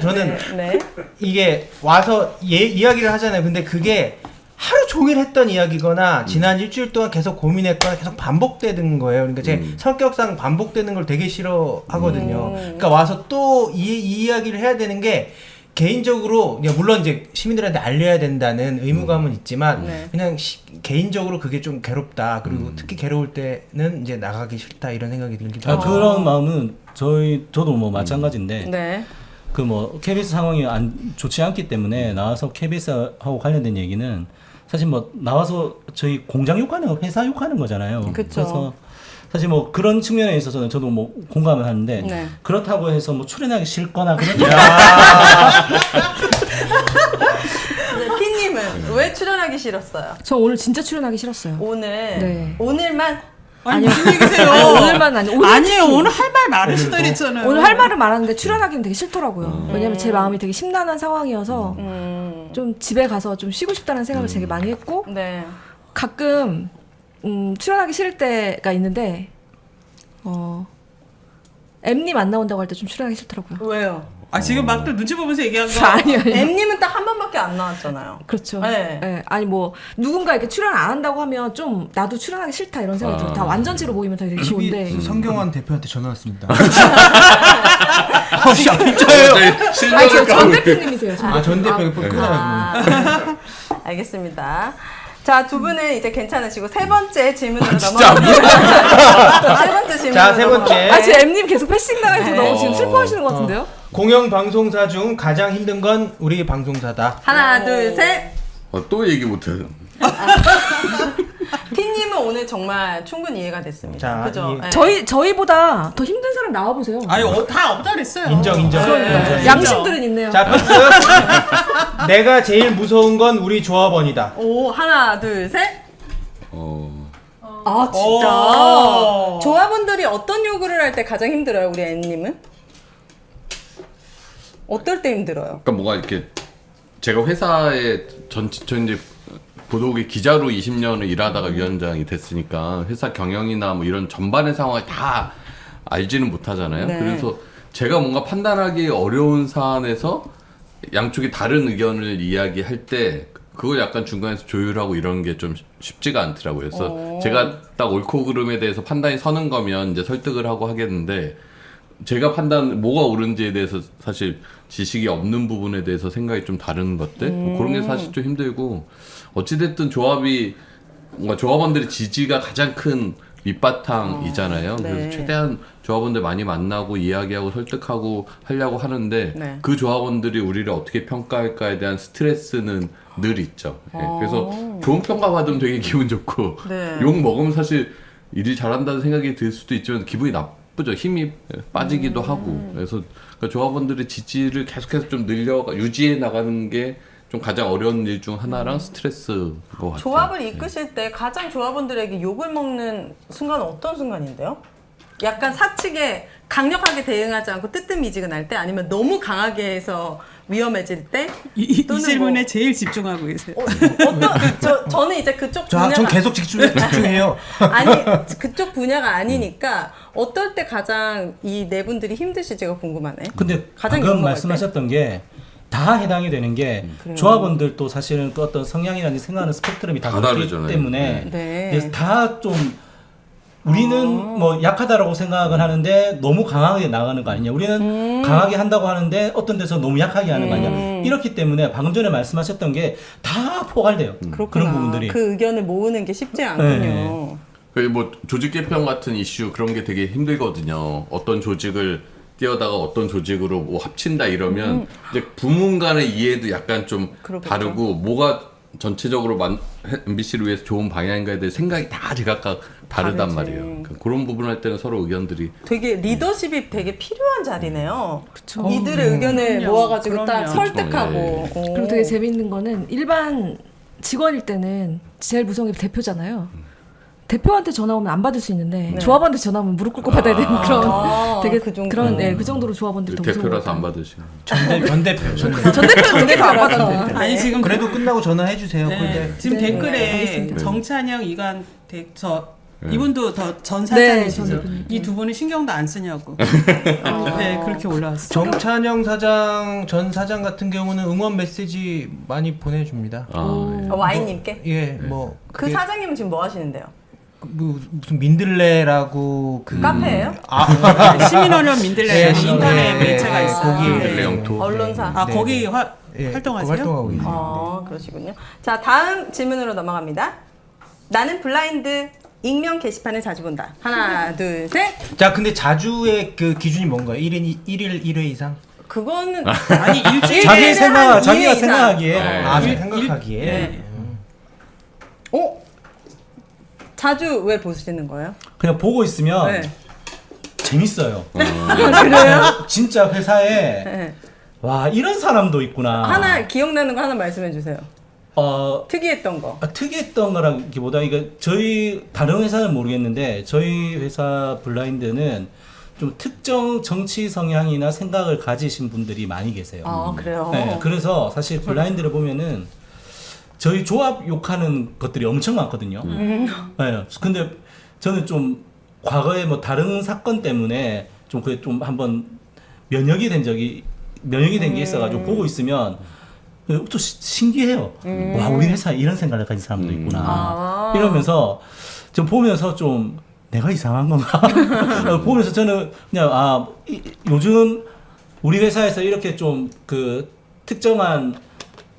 저는 네. 이게 와서 이야기를 하잖아요. 근데 그게 하루 종일 했던 이야기거나 지난 일주일 동안 계속 고민했거나 계속 반복되는 거예요. 그러니까 제 성격상 반복되는 걸 되게 싫어하거든요. 그러니까 와서 또 이 이야기를 해야 되는 게 개인적으로 물론 이제 시민들한테 알려야 된다는 의무감은 있지만 네. 그냥 개인적으로 그게 좀 괴롭다. 그리고 특히 괴로울 때는 이제 나가기 싫다 이런 생각이 들기도 하고. 그런 마음은 저도 뭐 마찬가지인데 네. 그 뭐 KBS 상황이 안 좋지 않기 때문에 나와서 KBS하고 관련된 얘기는 사실 뭐 나와서 저희 공장 욕하는 회사 욕하는 거잖아요. 그쵸. 그래서 사실 뭐 그런 측면에 있어서는 저도 뭐 공감을 하는데 네. 그렇다고 해서 뭐 출연하기 싫거나 그런 게 피님은 왜 출연하기 싫었어요? 저 오늘 진짜 출연하기 싫었어요. 오늘 네. 오늘만 아니 무슨 얘기세요? 아니, 오늘만 아니 오늘 아니에요. 특히. 오늘 할 말 많으시다 그랬잖아요. 오늘 할 말은 많았는데 출연하기는 되게 싫더라고요. 왜냐면 제 마음이 되게 심란한 상황이어서 좀 집에 가서 좀 쉬고 싶다는 생각을 되게 많이 했고 네. 가끔 출연하기 싫을 때가 있는데 M님 안 나온다고 할 때 좀 출연하기 싫더라고요. 왜요? 아 지금 막 또 눈치 보면서 얘기한 거. 아니요. M님은 딱 한 번밖에 안 나왔잖아요. 그렇죠. 네. 네. 아니 뭐 누군가 이렇게 출연 안 한다고 하면 좀 나도 출연하기 싫다 이런 생각이 들어요. 다 완전체로 모이면 되게 좋은데. 성경환 대표한테 전화 왔습니다. 진짜예요. 아니 실력을 전 까고 대표님이세요. 전 대표 끊어요. 아, 알겠습니다. 자, 두 분은 이제 괜찮으시고 세 번째 질문으로 진짜 넘어갑니다. 세 번째 질문. 자, 세 번째. 아, 제 M님 계속 패싱 당해서 네. 너무 지금 슬퍼하시는 것 같은데요? 공영 방송사 중 가장 힘든 건 우리 방송사다. 하나, 둘, 셋. 또 얘기 못해요. 피님은 오늘 정말 충분히 이해가 됐습니다. 자, 그죠? 이- 네. 저희보다 더 힘든 사람 나와 보세요. 아니 다 없다 그랬어요. 인정. 네. 양심들은 있네요. 자, 패스. 내가 제일 무서운 건 우리 조합원이다. 오, 하나, 둘, 셋. 아, 오. 진짜. 조합원들이 어떤 요구를 할 때 가장 힘들어요, 우리 앤님은? 어떨 때 힘들어요? 그러니까 뭔가 이렇게 제가 회사에 저 이제 보도국의 기자로 20년을 일하다가 위원장이 됐으니까 회사 경영이나 뭐 이런 전반의 상황을 다 알지는 못하잖아요. 네. 그래서 제가 뭔가 판단하기 어려운 사안에서 양쪽이 다른 의견을 이야기할 때 그걸 약간 중간에서 조율하고 이런 게 좀 쉽지가 않더라고요. 그래서 제가 딱 옳고 그름에 대해서 판단이 서는 거면 이제 설득을 하고 하겠는데 제가 판단 뭐가 옳은지에 대해서 사실 지식이 없는 부분에 대해서 생각이 좀 다른 것들 뭐 그런 게 사실 좀 힘들고 어찌됐든 조합이 뭔가 조합원들의 지지가 가장 큰 밑바탕이잖아요. 네. 그래서 최대한 조합원들 많이 만나고 이야기하고 설득하고 하려고 하는데 네. 그 조합원들이 우리를 어떻게 평가할까에 대한 스트레스는 늘 있죠. 예, 그래서 좋은 평가 받으면 되게 기분 좋고 네. 욕 먹으면 사실 일이 잘한다는 생각이 들 수도 있지만 기분이 나쁘죠. 힘이 빠지기도 하고 그래서 그 조합원들의 지지를 계속해서 좀 유지해 나가는 게 좀 가장 어려운 일 중 하나랑 스트레스인 것 같아요. 조합을 이끄실 때 가장 조합원들에게 욕을 먹는 순간은 어떤 순간인데요? 약간 사측에 강력하게 대응하지 않고 뜨뜻미지근할 때 아니면 너무 강하게 해서 위험해질 때? 이 또는 질문에 뭐- 제일 집중하고 계세요. 저는 이제 그쪽 분야가 전 계속 집중해요. 아니 그쪽 분야가 아니니까 어떨 때 가장 이 네 분들이 힘드실지가 궁금하네. 근데 가장 방금 욕먹을 말씀하셨던 게 다 해당이 되는 게 그래요. 조합원들도 사실은 그 어떤 성향이라든지 생각하는 스펙트럼이 다 다 그렇기 다르잖아요. 때문에 네. 그래서 다 좀 우리는 뭐 약하다라고 생각을 하는데 너무 강하게 나가는 거 아니냐. 우리는 강하게 한다고 하는데 어떤 데서 너무 약하게 하는 거 아니냐. 이렇기 때문에 방금 전에 말씀하셨던 게 다 포괄돼요. 그렇구나. 그런 부분들이. 그 의견을 모으는 게 쉽지 않군요. 네. 뭐 조직 개편 같은 이슈 그런 게 되게 힘들거든요. 어떤 조직을 띄어다가 어떤 조직으로 뭐 합친다 이러면 이제 부문 간의 이해도 약간 좀 그러겠죠. 다르고 뭐가 전체적으로 MBC를 위해서 좋은 방향인가에 대해 생각이 다 제각각 다르단 다르지. 말이에요. 그러니까 그런 부분 할 때는 서로 의견들이 되게 리더십이 되게 필요한 자리네요. 그쵸. 이들의 의견을 그럼요. 모아가지고 딱 그럼요. 설득하고. 오. 그리고 되게 재밌는 거는 일반 직원일 때는 제일 무서운 게 대표잖아요. 대표한테 전화 오면 안 받을 수 있는데 네. 조합원한테 전화 오면 무릎 꿇고 받아야 되는 그런 아, 되게 그 정도. 그런 그 정도로 조합원들이 더 무서운 대표라서 것 안 같아요. 받으시는. 전 대표. 전 대표도 안 받았는데. 아니 지금 그래도 끝나고 전화해 주세요. 네, 근데 지금 네, 댓글에 알겠습니다. 정찬영, 이관 네. 이분도 더 전 네, 사장이시죠. 전 대표님. 이 두 분은 신경도 안 쓰냐고. 네, 그렇게 올라왔어요. 정찬영 사장 전 사장 같은 경우는 응원 메시지 많이 보내줍니다. 와인님께. 예, 뭐 그 그게 사장님은 지금 뭐 하시는데요? 무슨 민들레라고 그 카페예요? 시민언론 민들레 네, 인터넷 네, 매체가 네, 있어요. 거기에 민들레 영토. 언론사. 아 네, 거기 예, 활동하세요? 활동하고 계세요. 그러시군요. 자, 다음 질문으로 넘어갑니다. 나는 블라인드 익명 게시판을 자주 본다. 하나, 둘, 셋. 자, 근데 자주의 그 기준이 뭔가요? 1일 1회 이상? 그거는 아니 일주일에 자기 한 생각, 2회 자기가 이상. 생각하기에 아, 일- 생각하기에. 네. 자주 왜 보시는 거예요? 그냥 보고 있으면 네. 재밌어요. 그래요? 진짜 회사에 네. 와 이런 사람도 있구나. 하나 기억나는 거 하나 말씀해 주세요. 특이했던 거. 특이했던 거라기보다 이거 저희 다른 회사는 모르겠는데 저희 회사 블라인드는 좀 특정 정치 성향이나 생각을 가지신 분들이 많이 계세요. 아, 그래요? 네, 그래서 사실 블라인드를 보면은 저희 조합 욕하는 것들이 엄청 많거든요. 네, 근데 저는 좀 과거에 뭐 다른 사건 때문에 좀 그게 좀 한번 면역이 된 게 있어가지고 보고 있으면 또 신기해요. 와 우리 회사에 이런 생각을 가진 사람도 있구나. 아. 이러면서 좀 보면서 좀 내가 이상한 건가? 보면서 저는 그냥 요즘 우리 회사에서 이렇게 좀 그 특정한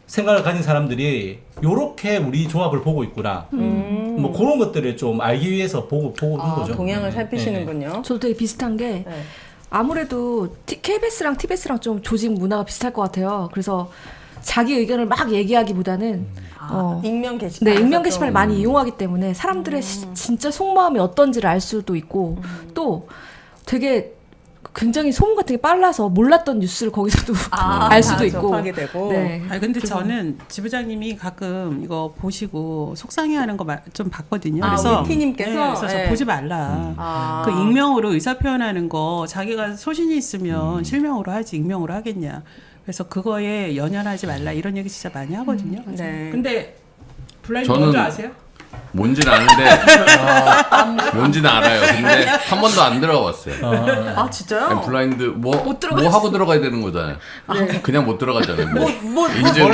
생각을 가진 사람들이 요렇게 우리 조합을 보고 있구나. 뭐 그런 것들을 좀 알기 위해서 보고 있는 거죠. 동향을 네. 살피시는군요. 저도 되게 비슷한 게 네. 아무래도 KBS랑 TBS랑 좀 조직 문화가 비슷할 것 같아요. 그래서 자기 의견을 막 얘기하기보다는 익명 게시판. 네, 익명 게시판을 많이 이용하기 때문에 사람들의 진짜 속마음이 어떤지를 알 수도 있고 또 되게 굉장히 소문 같은 게 빨라서 몰랐던 뉴스를 거기서도 알 수도 다 있고. 접하게 되고. 네. 아니 근데 저는 지부장님이 가끔 이거 보시고 속상해하는 거 좀 봤거든요. 그래서 우리 티님께서 그래서 저 네. 보지 말라. 아. 그 익명으로 의사 표현하는 거 자기가 소신이 있으면 실명으로 하지 익명으로 하겠냐. 그래서 그거에 연연하지 말라 이런 얘기 진짜 많이 하거든요. 네. 근데 블라인드 저는 뭔지 아세요? 뭔지는 아는데 뭔지는 알아요. 근데 한 번도 안 들어가 봤어요. 아 진짜요? 아니, 블라인드 뭐 하고 들어가야 되는 거잖아요. 그냥 못 들어가잖아요. 뭐 인증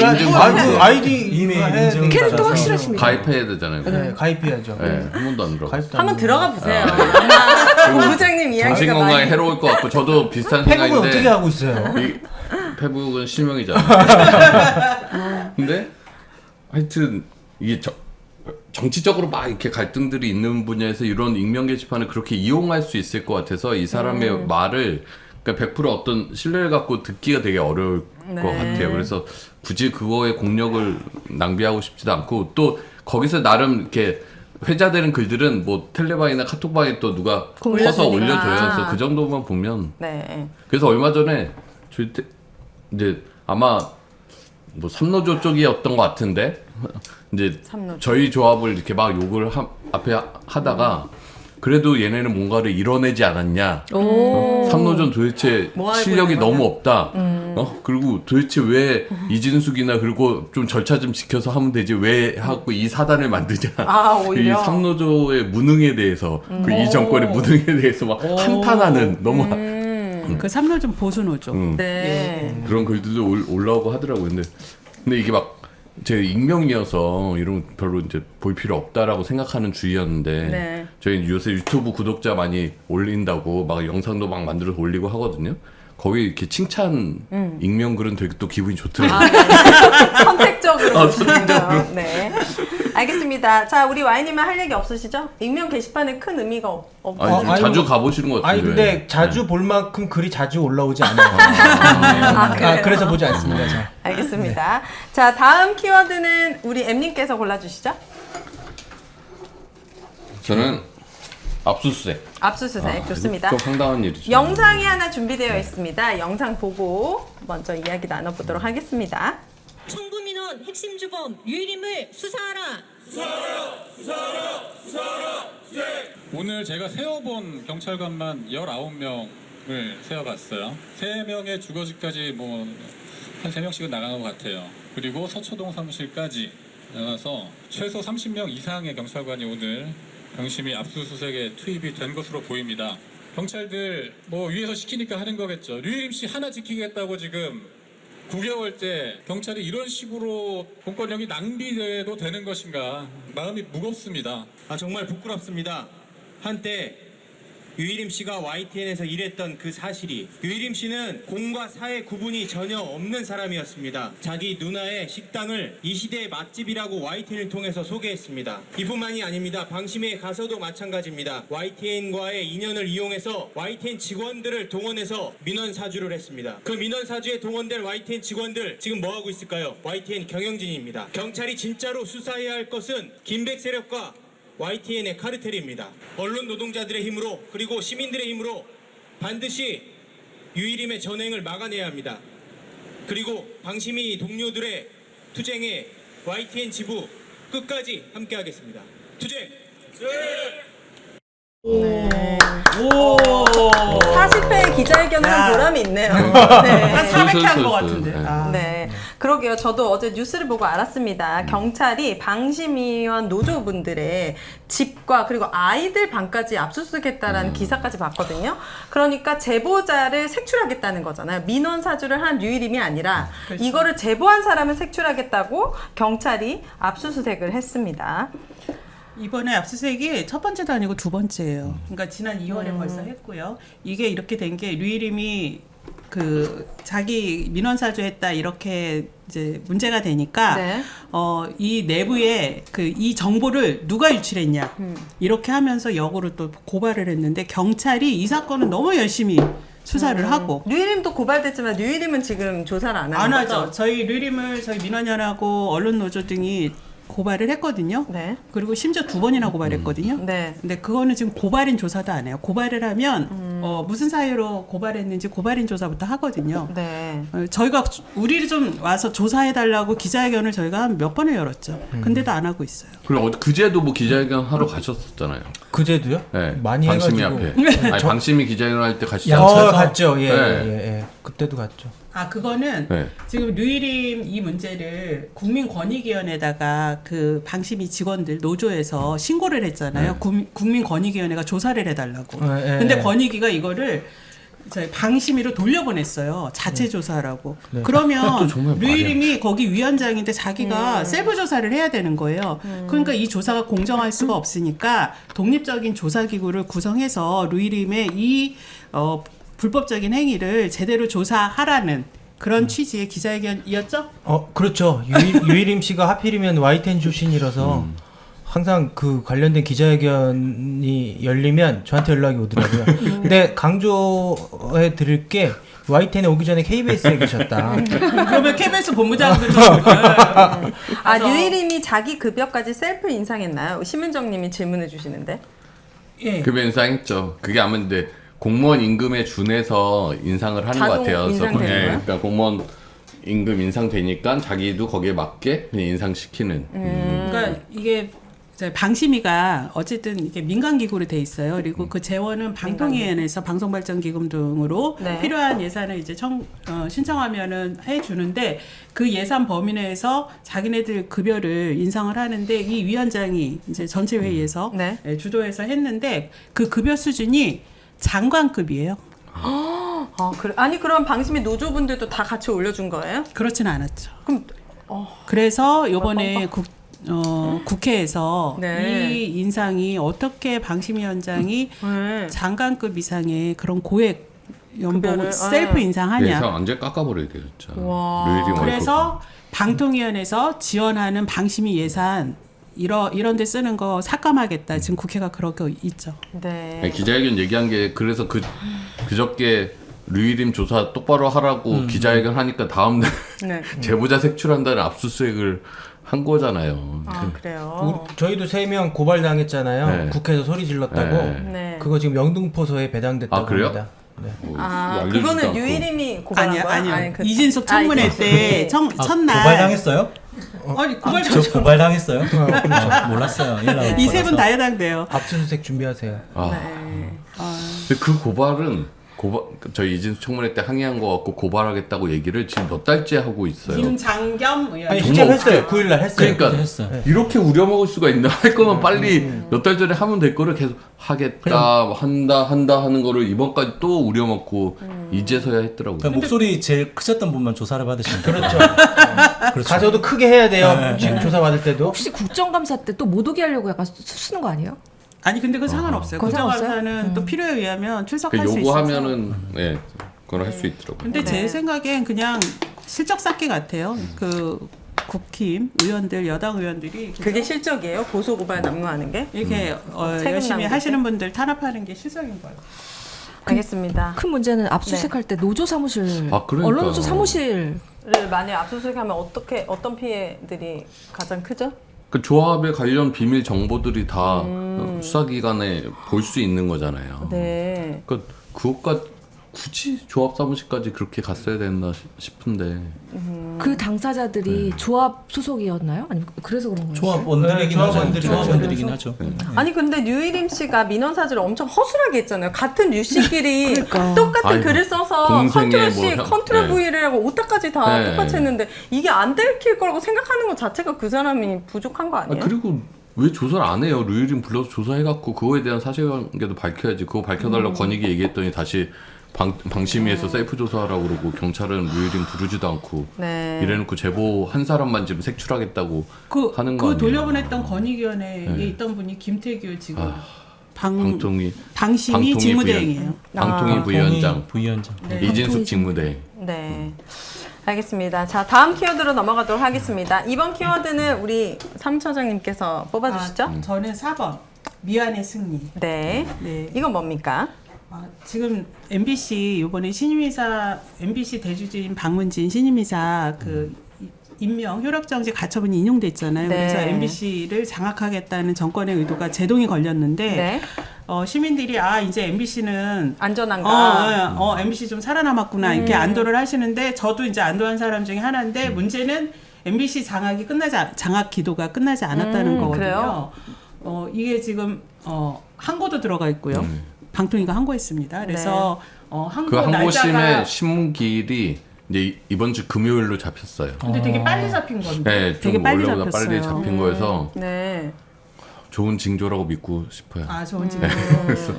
아이디 이메일 해야 인증 되니까. 캐릭터 확실하십니다. 가입해야 되잖아요. 네, 가입해야죠. 네, 한 번도 안 들어가. 가입도 한번 안 들어가 보세요. 아마 본부장님 이야기가 정신 건강에 많이. 해로울 것 같고 저도 비슷한 페북은 생각인데 어떻게 하고 있어요? 이 페북은 실명이잖아요. 근데 하여튼 이게 정치적으로 막 이렇게 갈등들이 있는 분야에서 이런 익명 게시판을 그렇게 이용할 수 있을 것 같아서 이 사람의 말을 그러니까 100% 어떤 신뢰를 갖고 듣기가 되게 어려울 네. 것 같아요. 그래서 굳이 그거에 공력을 낭비하고 싶지도 않고 또 거기서 나름 이렇게 회자되는 글들은 뭐 텔레방이나 카톡방에 또 누가 커서 올려주니까. 올려줘요. 그래서 그 정도만 보면 네. 그래서 얼마 전에 저희 이제 아마 뭐 삼노조 쪽이었던 것 같은데 이제 삼노조. 저희 조합을 이렇게 막 욕을 앞에 하다가 그래도 얘네는 뭔가를 이뤄내지 않았냐. 삼노조는 도대체 뭐 알고 실력이 있는 거냐? 너무 없다. 그리고 도대체 왜 이진숙이나 그리고 좀 절차 좀 지켜서 하면 되지 왜 하고 이 사단을 만드냐. 아, 이 오히려. 삼노조의 무능에 대해서 그 이 정권의 무능에 대해서 막 한탄하는 너무 그 삼노조 보수노조. 네. 그런 글들도 올라오고 하더라고요. 근데 이게 막 제 익명이어서 이런 거 별로 이제 볼 필요 없다라고 생각하는 주의였는데 네. 저희 요새 유튜브 구독자 많이 올린다고 막 영상도 막 만들어서 올리고 하거든요. 거기 이렇게 칭찬 익명 글은 되게 또 기분이 좋더라고요. 선택적으로. 선택적으로. 네. 알겠습니다. 자, 우리 와이님은 할 얘기 없으시죠? 익명 게시판에 큰 의미가 없고. 아니, 자주 가보시는 것 아니 같은데. 근데 자주 볼 만큼 글이 자주 올라오지 않아요. 그래요? 그래서 보지 않습니다. 자. 알겠습니다. 자, 다음 키워드는 우리 M님께서 골라주시죠. 저는 압수수색. 압수수색 좋습니다. 좀 황당한 일이죠. 영상이 하나 준비되어 있습니다. 영상 보고 먼저 이야기 나눠보도록 하겠습니다. 청부민원 핵심 주범 유일임을 수사하라. 오늘 제가 세어본 경찰관만 19명을 세어봤어요. 3명의 주거지까지 뭐 한 3명씩은 나간 것 같아요. 그리고 서초동 사무실까지 나가서 최소 30명 이상의 경찰관이 오늘 경심이 압수수색에 투입이 된 것으로 보입니다. 경찰들 뭐 위에서 시키니까 하는 거겠죠. 류일임 씨 하나 지키겠다고 지금 9개월째 경찰이 이런 식으로 공권력이 낭비돼도 되는 것인가 마음이 무겁습니다. 정말 부끄럽습니다. 한때 유일임 씨가 YTN에서 일했던 그 사실이 유일임 씨는 공과 사의 구분이 전혀 없는 사람이었습니다. 자기 누나의 식당을 이 시대의 맛집이라고 YTN을 통해서 소개했습니다. 이뿐만이 아닙니다. 방심에 가서도 마찬가지입니다. YTN과의 인연을 이용해서 YTN 직원들을 동원해서 민원 사주를 했습니다. 그 민원 사주에 동원된 YTN 직원들 지금 뭐하고 있을까요? YTN 경영진입니다. 경찰이 진짜로 수사해야 할 것은 김백 세력과 YTN의 카르텔입니다. 언론 노동자들의 힘으로 그리고 시민들의 힘으로 반드시 유일임의 전횡을 막아내야 합니다. 그리고 방심이 동료들의 투쟁에 YTN 지부 끝까지 함께하겠습니다. 투쟁! 40회 기자회견을 한 보람이 있네요. 네. 한 400회 한 것 같은데. 네. 아. 네, 그러게요. 저도 어제 뉴스를 보고 알았습니다. 경찰이 방심위원 노조분들의 집과 그리고 아이들 방까지 압수수색했다라는 기사까지 봤거든요. 그러니까 제보자를 색출하겠다는 거잖아요. 민원 사주를 한 유일임이 아니라 그렇죠. 이거를 제보한 사람을 색출하겠다고 경찰이 압수수색을 했습니다. 이번에 압수수색이 첫 번째도 아니고 두 번째예요. 그러니까 지난 2월에 벌써 했고요. 이게 이렇게 된 게 류일임이 그 자기 민원 사주했다 이렇게 이제 문제가 되니까 네. 이 내부에 그 이 정보를 누가 유출했냐 이렇게 하면서 역으로 또 고발을 했는데 경찰이 이 사건은 너무 열심히 수사를 하고 류일임도 고발됐지만 류일임은 지금 조사를 안 하는 안 거죠? 하죠. 저희 류일임을 저희 민원연하고 언론노조 등이 고발을 했거든요. 네. 그리고 심지어 2번이나 고발했거든요. 네. 근데 그거는 지금 고발인 조사도 안 해요. 고발을 하면 무슨 사유로 고발했는지 고발인 조사부터 하거든요. 네. 저희가 우리를 좀 와서 조사해달라고 기자회견을 저희가 한 몇 번을 열었죠. 근데도 안 하고 있어요. 그리고 그제도 뭐 기자회견 하러 가셨었잖아요. 그제도요? 네. 많이 방심이 해가지고. 앞에. 아니, 방심이 기자회견 할 때 가시잖아요. 갔죠. 예, 네. 예. 그때도 갔죠. 그거는 네. 지금 류일임 이 문제를 국민권익위원회에다가 그 방심위 직원들 노조에서 신고를 했잖아요. 국민권익위원회가 조사를 해달라고. 근데 권익위가 이거를 저희 방심위로 돌려보냈어요. 자체 조사라고. 또 그러면 정말 류일임이 거기 위원장인데 자기가 셀프 조사를 해야 되는 거예요. 그러니까 이 조사가 공정할 수가 없으니까 독립적인 조사기구를 구성해서 류일임의 이 불법적인 행위를 제대로 조사하라는 그런 취지의 기자회견이었죠? 그렇죠. 유일임 씨가 하필이면 YTN 출신이라서 항상 그 관련된 기자회견이 열리면 저한테 연락이 오더라고요. 근데 강조해 드릴 게 YTN에 오기 전에 KBS에 계셨다. 그러면 KBS 본부장들도 류일임이 자기 급여까지 셀프 인상했나요? 심은정님이 질문해 주시는데. 예. 급여 인상했죠. 그게 아마 근데 공무원 임금에 준해서 인상을 하는 것 자동 같아요. 인상되는 거예요? 그러니까 공무원 임금 인상되니까 자기도 거기에 맞게 그냥 인상시키는. 그러니까 이게 방심위가 어쨌든 이게 민간기구로 돼 있어요. 그리고 그 재원은 방통위원회에서 방송발전기금 등으로 네. 필요한 예산을 이제 신청하면은 해주는데 그 예산 범위 내에서 자기네들 급여를 인상을 하는데 이 위원장이 이제 전체 회의에서 네. 주도해서 했는데 그 급여 수준이 장관급이에요. 그래. 아니 그럼 방심위 노조분들도 다 같이 올려준 거예요? 그렇지는 않았죠. 그럼 그래서 이번에 국회에서 네. 이 인상이 어떻게 방심위원장이 네. 장관급 이상의 그런 고액 연봉을 급여를, 셀프 인상하냐. 예산 완전 깎아버려야 돼요, 진짜. 와. 류일임 그래서 방통위원회에서 지원하는 방심위 예산 이런 데 쓰는 거 삭감하겠다. 지금 국회가 그러고 있죠. 네. 아니, 기자회견 얘기한 게 그래서 그저께 류일임 조사 똑바로 하라고 기자회견 하니까 다음 날 네. 제보자 색출한다는 압수수색을 한 거잖아요. 그래요. 저희도 3명 고발당했잖아요. 네. 국회에서 소리 질렀다고. 네. 네. 그거 지금 영등포소에 배당됐다고 그래요? 합니다. 네. 알려주지도 그거는 않고. 류일임이 고발한 거야? 아니요. 아니, 이진석 청문회 이진석. 때 첫날 고발당했어요? 아니 고발 저 고발당했어요? 몰랐어요. 이 세 분 다 해당돼요. 압수수색 준비하세요. 네. 근데 그 고발은 저희 이진수 청문회 때 항의한 거 갖고 고발하겠다고 얘기를 지금 몇 달째 하고 있어요. 김장겸 의원. 아니 정말 실제로 했어요. 어떻게- 9일날 했어요. 그러니까 했어요. 이렇게 우려먹을 수가 있나? 할 거면 빨리 몇 달 전에 하면 될 거를 계속 하겠다, 한다 하는 거를 이번까지 또 우려먹고 이제서야 했더라고요. 그러니까 목소리 제일 크셨던 분만 조사를 받으시면 돼요. 그렇죠. 그렇죠. 가서도 크게 해야 돼요. 네. 지금 조사 받을 때도. 혹시 국정감사 때 또 못 오게 하려고 약간 쓰는 거 아니에요? 아니 근데 그건 상관없어요. 그건 국정감사는 또 필요에 의하면 출석할 수 있어서. 요구하면은 그건 할 수 있더라고요. 근데 제 생각엔 그냥 실적 쌓기 같아요. 그 국힘 의원들, 여당 의원들이 그게 실적이에요? 고소고발 난무하는 게? 이렇게 세금 열심히 낭비 하시는 분들 탄압하는 게 실적인 거예요. 알겠습니다. 큰 문제는 압수수색할 때 노조 사무실, 그러니까. 언론노조 사무실 를 만약 압수수색하면 어떤 피해들이 가장 크죠? 그 조합에 관련 비밀 정보들이 다 수사기관에 볼 수 있는 거잖아요. 네. 그러니까 그것까 굳이 조합 사무실까지 그렇게 갔어야 됐나 싶은데. 그 당사자들이 조합 소속이었나요? 아니면 그래서 그런 거예요? 조합원들이긴 네, 하죠. 조합원들이긴 조합원들이라서? 하죠. 아니 근데 류일임 씨가 민원 사직을 엄청 허술하게 했잖아요. 같은 류 씨끼리 그러니까. 똑같은 아이고, 글을 써서 동생의 컨트롤 C, 뭐 컨트롤 네. V를 하고 오타까지 다 네. 똑같이 했는데 이게 안 들킬 거라고 생각하는 것 자체가 그 사람이 부족한 거 아니에요? 그리고 왜 조사를 안 해요? 류일임 불러서 조사해갖고 그거에 대한 사실관계도 밝혀야지. 그거 밝혀달라고 권익위 얘기했더니 다시 방심위에서 셀프 조사하라고 그러고 경찰은 류일임 부르지도 않고 네. 이래놓고 제보 한 사람만 지금 색출하겠다고 하는 거 그 아니에요? 돌려보냈던 권익위원회에 네. 있던 분이 김태규 지금 방통위 방심위 직무대행이에요. 방통위 부위원장 부위원장. 네. 이진숙 직무대행. 네. 알겠습니다. 자, 다음 키워드로 넘어가도록 하겠습니다. 이번 키워드는 우리 사무처장님께서 뽑아주시죠. 저는 4번 미안의 승리. 네. 네. 이건 뭡니까? 지금 MBC 이번에 신임이사 MBC 대주진 박문진 신임이사 그 임명 효력정지 가처분이 인용됐잖아요. 네. 그래서 MBC를 장악하겠다는 정권의 의도가 제동이 걸렸는데 네. 시민들이 이제 MBC는 안전한가? MBC 좀 살아남았구나 이렇게 안도를 하시는데 저도 이제 안도한 사람 중에 하나인데 문제는 MBC 장악 기도가 끝나지 않았다는 거거든요. 그래요? 이게 지금 항고도 들어가 있고요. 방통위가 항고했습니다. 그래서 항고 그 항고심의 날짜가 신문기일이 이제 이번 주 금요일로 잡혔어요. 근데 되게 빨리 잡힌 건데. 네, 되게 좀 빨리 원래보다 잡혔어요. 빨리 잡힌 거여서 네. 좋은 징조라고 믿고 싶어요. 좋은 질문. 그래서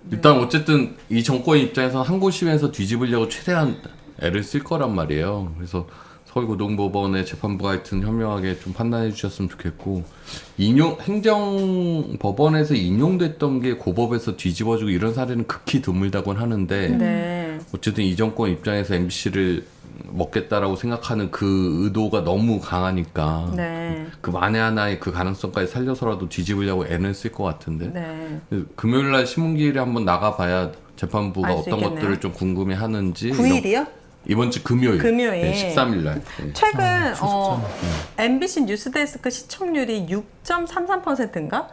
일단 어쨌든 이 정권 입장에서 항고심에서 뒤집으려고 최대한 애를 쓸 거란 말이에요. 그래서 서울고등법원의 재판부가 하여튼 현명하게 좀 판단해 주셨으면 좋겠고, 행정법원에서 인용됐던 게 고법에서 뒤집어지고 이런 사례는 극히 드물다곤 하는데, 네. 어쨌든 이 정권 입장에서 MBC를 먹겠다라고 생각하는 그 의도가 너무 강하니까 네. 그 만에 하나의 그 가능성까지 살려서라도 뒤집으려고 애는 쓸 것 같은데, 네. 금요일날 신문기일에 한번 나가봐야 재판부가 알 수 어떤 있겠네요. 것들을 좀 궁금해하는지. 9일이요? 이번 주 금요일. 금요일. 13일날. 최근 MBC 뉴스데스크 시청률이 6.33%인가?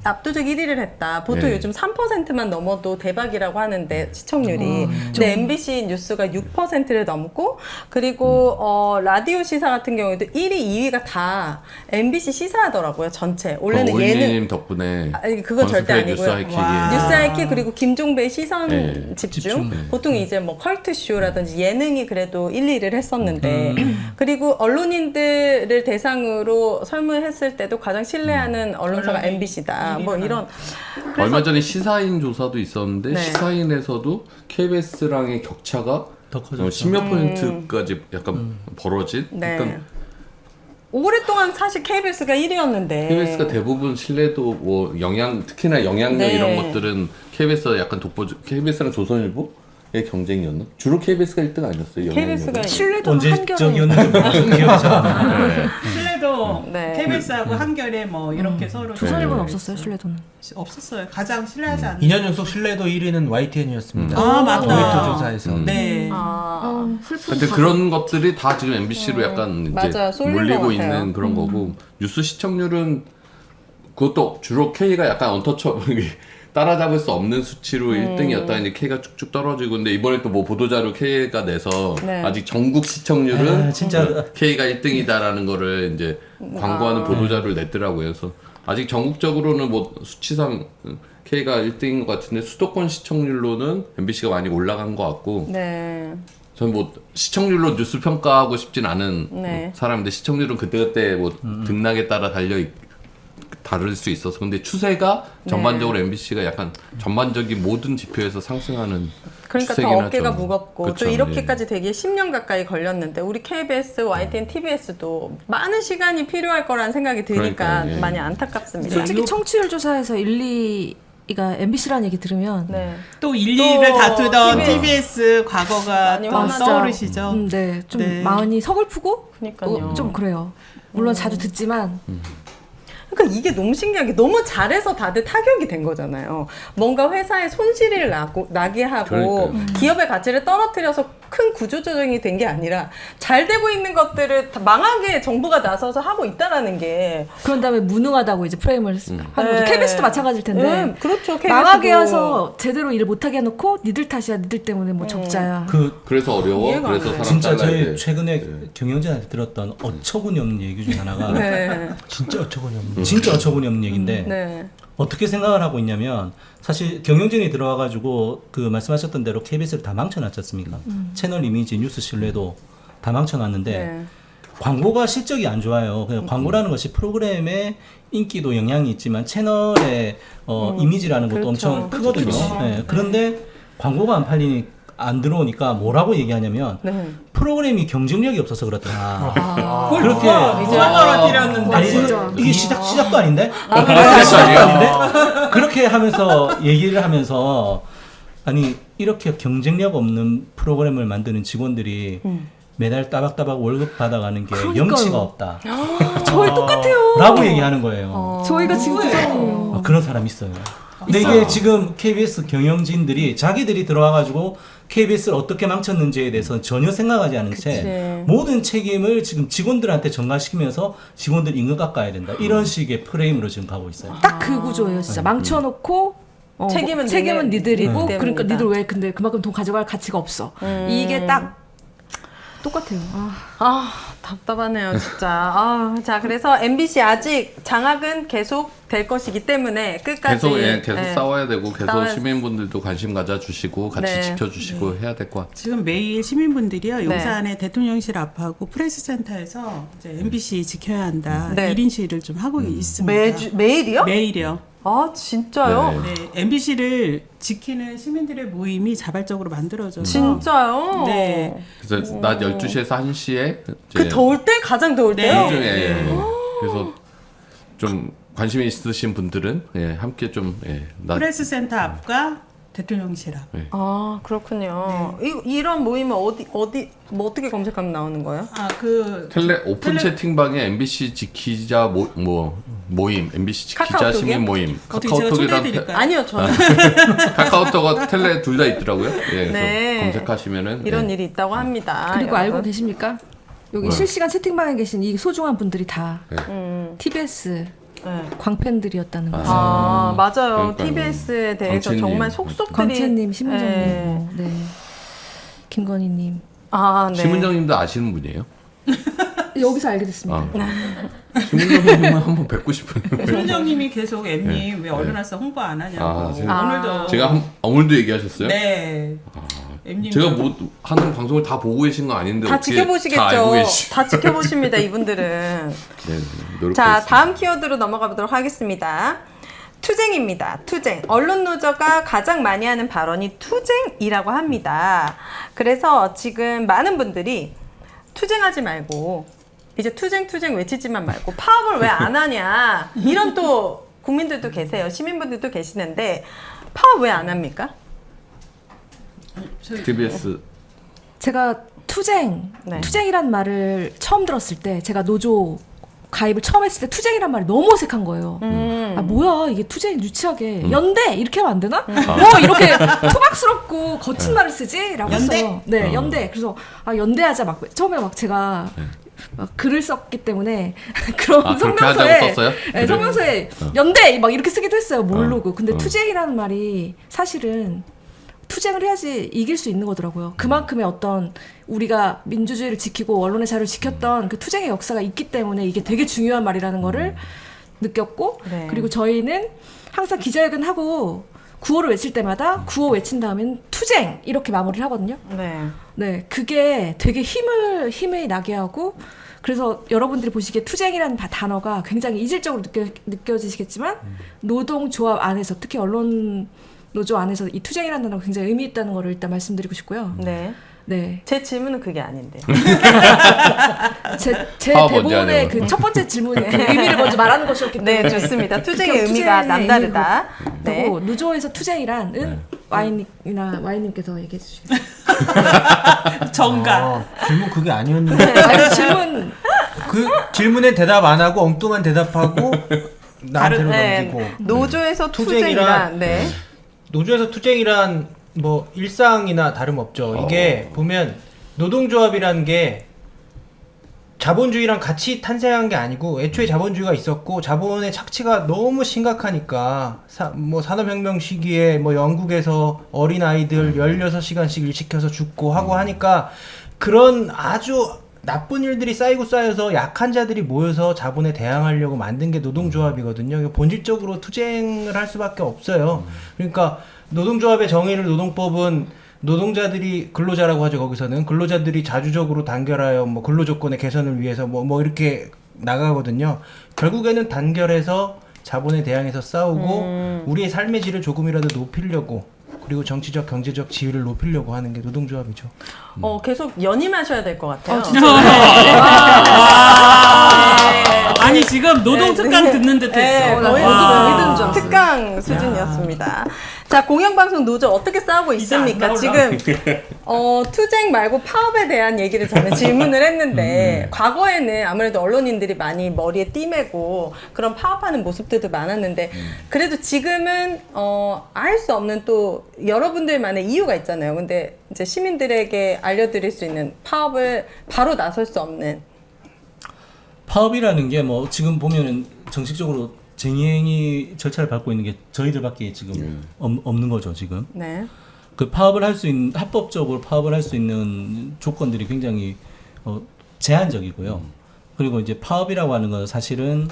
압도적 1위를 했다. 보통 네. 요즘 3%만 넘어도 대박이라고 하는데 시청률이. 근데 MBC 뉴스가 6%를 넘고, 그리고 라디오 시사 같은 경우에도 1위, 2위가 다 MBC 시사하더라고요. 전체. 원래는 오은지님 예능. 덕분에 아니, 그건 절대 아니고요. 뉴스 하이킥이 뉴스 하이킥 그리고 김종배의 시선 네, 집중. 네. 보통 이제 뭐 컬트쇼라든지 예능이 그래도 1, 2를 했었는데, 그리고 언론인들을 대상으로 설문했을 때도 가장 신뢰하는 언론사가 MBC다. 뭐 이런. 얼마 전에 시사인 조사도 있었는데 네. 시사인에서도 KBS랑의 격차가 더 커졌죠. 10몇 %까지 약간 벌어진. 네. 그러니까 오랫동안 사실 KBS가 1위였는데. KBS가 대부분 신뢰도 뭐 특히나 영향력 네. 이런 것들은 KBS가 약간 KBS랑 조선일보의 경쟁이었나? 주로 KBS가 1등 아니었어요? 영향력은? KBS가 신뢰도 언제 한결에 적이었는지 기억이 잘 안 나요. 네. 신뢰도 네. KBS하고 한겨레 뭐 이렇게 서로 조선일보는 네. 없었어요, 신뢰도는. 없었어요. 가장 신뢰하지 않는. 2년 연속 신뢰도 1위는 YTN이었습니다. 맞다. 조회수 조사에서. 네. 근데 그런 것들이 다 지금 MBC로 약간 이제 맞아요. 쏠린 것 몰리고 같아요. 있는 그런 거고, 뉴스 시청률은 그것도 주로 K가 약간 언터처블 따라잡을 수 없는 수치로 1등이었다가 이제 K가 쭉쭉 떨어지고, 근데 이번에 또 뭐 보도자료 K가 내서 네. 아직 전국 시청률은 진짜 K가 1등이다라는 거를 이제 광고하는 보도자료를 냈더라고요. 그래서 아직 전국적으로는 뭐 수치상 K가 1등인 것 같은데 수도권 시청률로는 MBC가 많이 올라간 것 같고, 네. 저는 뭐 시청률로 뉴스 평가하고 싶진 않은 네. 사람인데, 시청률은 그때그때 뭐 등락에 따라 다를 수 있어서, 근데 추세가 전반적으로 MBC가 약간 전반적인 모든 지표에서 상승하는 그러니까 더 추세긴 어깨가 하죠. 무겁고 그쵸, 또 이렇게까지 되기에 10년 가까이 걸렸는데, 우리 KBS, YTN, TBS도 많은 시간이 필요할 거라는 생각이 드니까 그러니까요, 예. 많이 안타깝습니다. 솔직히 청취율 조사에서 2가 MBC라는 얘기 들으면 네. 또 1, 2를 다투던 TBS. TBS 과거가 많이 또 화나죠. 떠오르시죠. 네, 좀 네. 마음이 서글프고 그러니까요. 좀 그래요. 물론 자주 듣지만 그러니까 이게 너무 신기하게 너무 잘해서 다들 타격이 된 거잖아요. 뭔가 회사에 손실을 나게 하고 그러니까요. 기업의 가치를 떨어뜨려서 큰 구조조정이 된 게 아니라 잘 되고 있는 것들을 다 망하게 정부가 나서서 하고 있다라는 게. 그런 다음에 무능하다고 이제 프레임을 하는 거죠. 네. KBS도 마찬가지일 텐데. 그렇죠. KBS 도. 망하게 해서 제대로 일 못하게 해놓고 니들 탓이야, 니들 때문에 뭐 적자야. 그래서 어려워. 이해가 안 그래서 가요. 사람 진짜 잘라야 저희 돼. 최근에 경영진한테 들었던 어처구니 없는 얘기 중에 하나가 네. 진짜 어처구니 없네. 진짜 어처구니 없는 얘기인데 네. 어떻게 생각을 하고 있냐면, 사실 경영진이 들어와가지고 그 말씀하셨던 대로 KBS를 다 망쳐놨지 않습니까? 채널 이미지, 뉴스 신뢰도 다 망쳐놨는데 네. 광고가 실적이 안 좋아요. 그냥 광고라는 것이 프로그램의 인기도 영향이 있지만 채널의 이미지라는 것도 그렇죠. 엄청 크거든요. 네. 그런데 광고가 안 들어오니까 뭐라고 얘기하냐면 네. 프로그램이 경쟁력이 없어서 그렇다. 그걸 그렇게 누가 떨어뜨렸는데. 아니 진짜. 이게 시작도 아닌데? 시작도 시작도 아닌데? 그렇게 하면서 얘기를 하면서, 아니 이렇게 경쟁력 없는 프로그램을 만드는 직원들이 매달 따박따박 월급 받아가는 게 그러니까요. 염치가 없다 저희 똑같아요. 라고 얘기하는 거예요. 저희가 지금 그 상황이에요. 그런 사람 있어요. 근데 이게 지금 KBS 경영진들이 자기들이 들어와가지고 KBS를 어떻게 망쳤는지에 대해서 전혀 생각하지 않은 채 모든 책임을 지금 직원들한테 전가시키면서 직원들 임금 깎아야 된다. 이런 식의 프레임으로 지금 가고 있어요. 딱 그 구조예요, 진짜. 망쳐놓고 책임은 니들이고 그러니까 니들 왜 근데 그만큼 돈 가져갈 가치가 없어. 이게 딱 똑같아요. 답답하네요, 진짜. 자, 그래서 MBC 아직 장악은 계속 될 것이기 때문에 끝까지 계속 싸워야 되고 계속 싸워야- 시민분들도 관심 가져주시고 같이 네. 지켜주시고 해야 될 것 같아요. 지금 매일 시민분들이요 용산의 대통령실 앞하고 프레스센터에서 이제 MBC 지켜야 한다 네. 1인 시위를 좀 하고 있습니다. 매일이요? 매일이요. 진짜요? 네. 네, MBC를 지키는 시민들의 모임이 자발적으로 만들어져서 진짜요? 네. 그래서 낮 12시에서 1시에 그 더울 때? 가장 더울 때요? 요즘에 그래서 좀 관심 있으신 분들은 함께 좀 프레스센터 앞과 대통령실 앞. 그렇군요. 이런 모임은 뭐 어떻게 검색하면 나오는 거예요? 오픈 채팅방에 MBC 지키자 모임, MBC 지키자 카카오톡이요? 시민 모임, 어떻게 제가 초대해드릴까요? 아니요, 저는 카카오톡과 텔레 둘 다 있더라고요. 그래서 네. 검색하시면은 이런 일이 있다고 합니다. 그리고 여러분. 알고 계십니까? 여기 뭐요? 실시간 채팅방에 계신 이 소중한 분들이 다 TBS 광팬들이었다는 거죠. 맞아요. 그러니까요. TBS에 대해서 광채님. 정말 속속들이 광채님, 심은정님, 네. 김건희님. 네. 심은정님도 아시는 분이에요? 여기서 알게 됐습니다. 심은정님은 한번 뵙고 싶어요. 손정님이 계속 M님 왜 얼른 와서 홍보 안 하냐고. 오늘도 제가 오늘도 얘기하셨어요? 네. M님 제가 뭐 하는 방송을 다 보고 계신 거 아닌데 다 어떻게 지켜보시겠죠. 다 알고 계시? 다 지켜보십니다, 이분들은. 네, 노력하겠습니다. 자, 다음 키워드로 넘어가 보도록 하겠습니다. 투쟁입니다. 투쟁. 언론 노조가 가장 많이 하는 발언이 투쟁이라고 합니다. 그래서 지금 많은 분들이 투쟁하지 말고 이제 투쟁 외치지만 말고 파업을 왜 안 하냐 이런 또 국민들도 계세요. 시민분들도 계시는데 파업 왜 안 합니까? TBS 제가 투쟁이란 말을 처음 들었을 때 제가 노조 가입을 처음 했을 때 투쟁이란 말이 너무 어색한 거예요. 뭐야 이게 투쟁 유치하게 연대 이렇게 하면 안 되나? 뭐 이렇게 투박스럽고 거친 말을 쓰지? 라고 했어요. 네, 연대. 그래서 연대하자 막 처음에 막 제가 막 글을 썼기 때문에 그런 그렇게 하자고 썼어요? 네, 성명서에 연대 막 이렇게 쓰기도 했어요. 모르고. 근데 투쟁이라는 말이 사실은 투쟁을 해야지 이길 수 있는 거더라고요. 그만큼의 어떤 우리가 민주주의를 지키고 언론의 자유를 지켰던 그 투쟁의 역사가 있기 때문에 이게 되게 중요한 말이라는 거를 느꼈고 그리고 저희는 항상 기자회견 하고 구호를 외칠 때마다 구호 외친 다음엔 투쟁 이렇게 마무리를 하거든요. 네, 그게 되게 힘을 나게 하고 그래서 여러분들이 보시기에 투쟁이라는 단어가 굉장히 이질적으로 느껴지시겠지만 노동조합 안에서 특히 언론 노조 안에서 이 투쟁이라는 단어가 굉장히 의미 있다는 거를 일단 말씀드리고 싶고요. 네. 제 질문은 그게 아닌데. 제 대본의 그 첫 번째 질문의 의미를 먼저 말하는 것이었기 때문에. 네, 좋습니다. 투쟁의 의미가 투쟁의 남다르다. 네. 노조에서 투쟁이란 와인님께서 얘기해 주시겠어요. 정가. 질문 그게 아니었는데. 질문. 그 질문에 대답 안 하고 엉뚱한 대답하고 나한테로 넘기고. 노조에서 투쟁이란 노조에서 투쟁이란 뭐 일상이나 다름없죠. 이게 보면 노동조합이라는 게 자본주의랑 같이 탄생한 게 아니고 애초에 자본주의가 있었고 자본의 착취가 너무 심각하니까 산업혁명 시기에 뭐 영국에서 어린아이들 16시간씩 일 시켜서 죽고 하고 하니까 그런 아주 나쁜 일들이 쌓여서 약한 자들이 모여서 자본에 대항하려고 만든 게 노동조합이거든요. 본질적으로 투쟁을 할 수밖에 없어요. 그러니까 노동조합의 정의를 노동법은 노동자들이 근로자라고 하죠. 거기서는 근로자들이 자주적으로 단결하여 뭐 근로조건의 개선을 위해서 뭐 이렇게 나가거든요. 결국에는 단결해서 자본에 대항해서 싸우고 우리의 삶의 질을 조금이라도 높이려고 그리고 정치적 경제적 지위를 높이려고 하는 게 노동조합이죠. 계속 연임하셔야 될 것 같아요. 아니 지금 노동 특강 듣는 듯 했어. 거의 믿은 줄 알았어요. 특강 수준이었습니다. 자, 공영방송 노조 어떻게 싸우고 있습니까? 지금 투쟁 말고 파업에 대한 얘기를 저는 질문을 했는데 과거에는 아무래도 언론인들이 많이 머리에 띠매고 그런 파업하는 모습들도 많았는데 그래도 지금은 알 수 없는 또 여러분들만의 이유가 있잖아요. 근데 이제 시민들에게 알려드릴 수 있는 파업을 바로 나설 수 없는 파업이라는 게 뭐 지금 보면은 정식적으로 쟁의행위 절차를 밟고 있는 게 저희들밖에 지금 없는 거죠 지금. 네. 그 파업을 할 수 있는 합법적으로 파업을 할 수 있는 조건들이 굉장히 제한적이고요. 그리고 이제 파업이라고 하는 건 사실은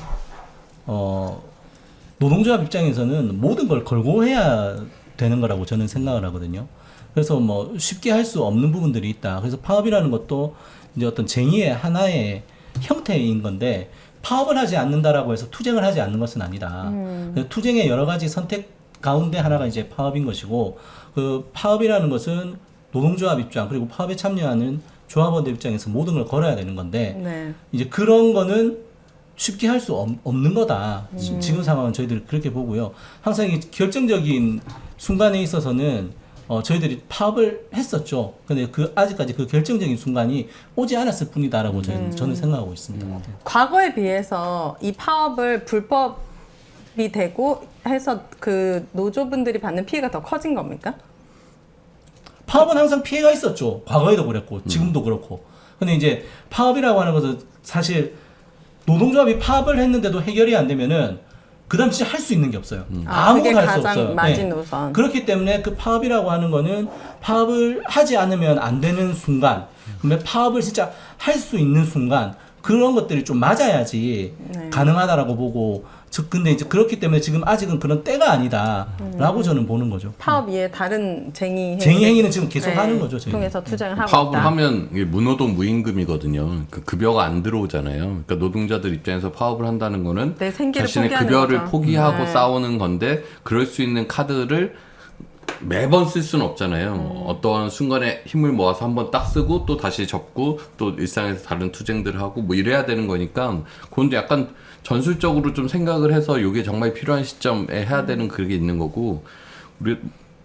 노동조합 입장에서는 모든 걸 걸고 해야 되는 거라고 저는 생각을 하거든요. 그래서 뭐 쉽게 할 수 없는 부분들이 있다. 그래서 파업이라는 것도 이제 어떤 쟁의의 하나의 형태인 건데 파업을 하지 않는다라고 해서 투쟁을 하지 않는 것은 아니다. 투쟁의 여러 가지 선택 가운데 하나가 이제 파업인 것이고 그 파업이라는 것은 노동조합 입장 그리고 파업에 참여하는 조합원들 입장에서 모든 걸 걸어야 되는 건데 네. 이제 그런 거는 쉽게 할 수 없는 거다. 지금 상황은 저희들이 그렇게 보고요. 항상 이 결정적인 순간에 있어서는 저희들이 파업을 했었죠. 근데 아직까지 그 결정적인 순간이 오지 않았을 뿐이다라고 저는 생각하고 있습니다. 과거에 비해서 이 파업을 불법이 되고 해서 그 노조분들이 받는 피해가 더 커진 겁니까? 파업은 항상 피해가 있었죠. 과거에도 그랬고 지금도 그렇고. 근데 이제 파업이라고 하는 것은 사실 노동조합이 파업을 했는데도 해결이 안 되면은 그다음 진짜 할 수 있는 게 없어요. 아무것도 할 수 없어요. 가장 마지노선. 그렇기 때문에 그 파업이라고 하는 거는 파업을 하지 않으면 안 되는 순간, 그러면 파업을 진짜 할 수 있는 순간 그런 것들이 좀 맞아야지 가능하다라고 보고 근데 이제 그렇기 때문에 지금 아직은 그런 때가 아니다라고 저는 보는 거죠. 파업 이외에 다른 쟁의 행위는 지금 계속 하는 거죠. 저희는. 통해서 투쟁을 하고 파업을 있다. 하면 이게 무노동 무임금이거든요. 그 급여가 안 들어오잖아요. 그러니까 노동자들 입장에서 파업을 한다는 거는 내 생계를 자신의 포기하는 급여를 거죠. 포기하고 네. 싸우는 건데 그럴 수 있는 카드를 매번 쓸 수는 없잖아요. 어떠한 순간에 힘을 모아서 한번 딱 쓰고 또 다시 접고 또 일상에서 다른 투쟁들을 하고 뭐 이래야 되는 거니까 그건 약간 전술적으로 좀 생각을 해서 이게 정말 필요한 시점에 해야 되는 그게 있는 거고 우리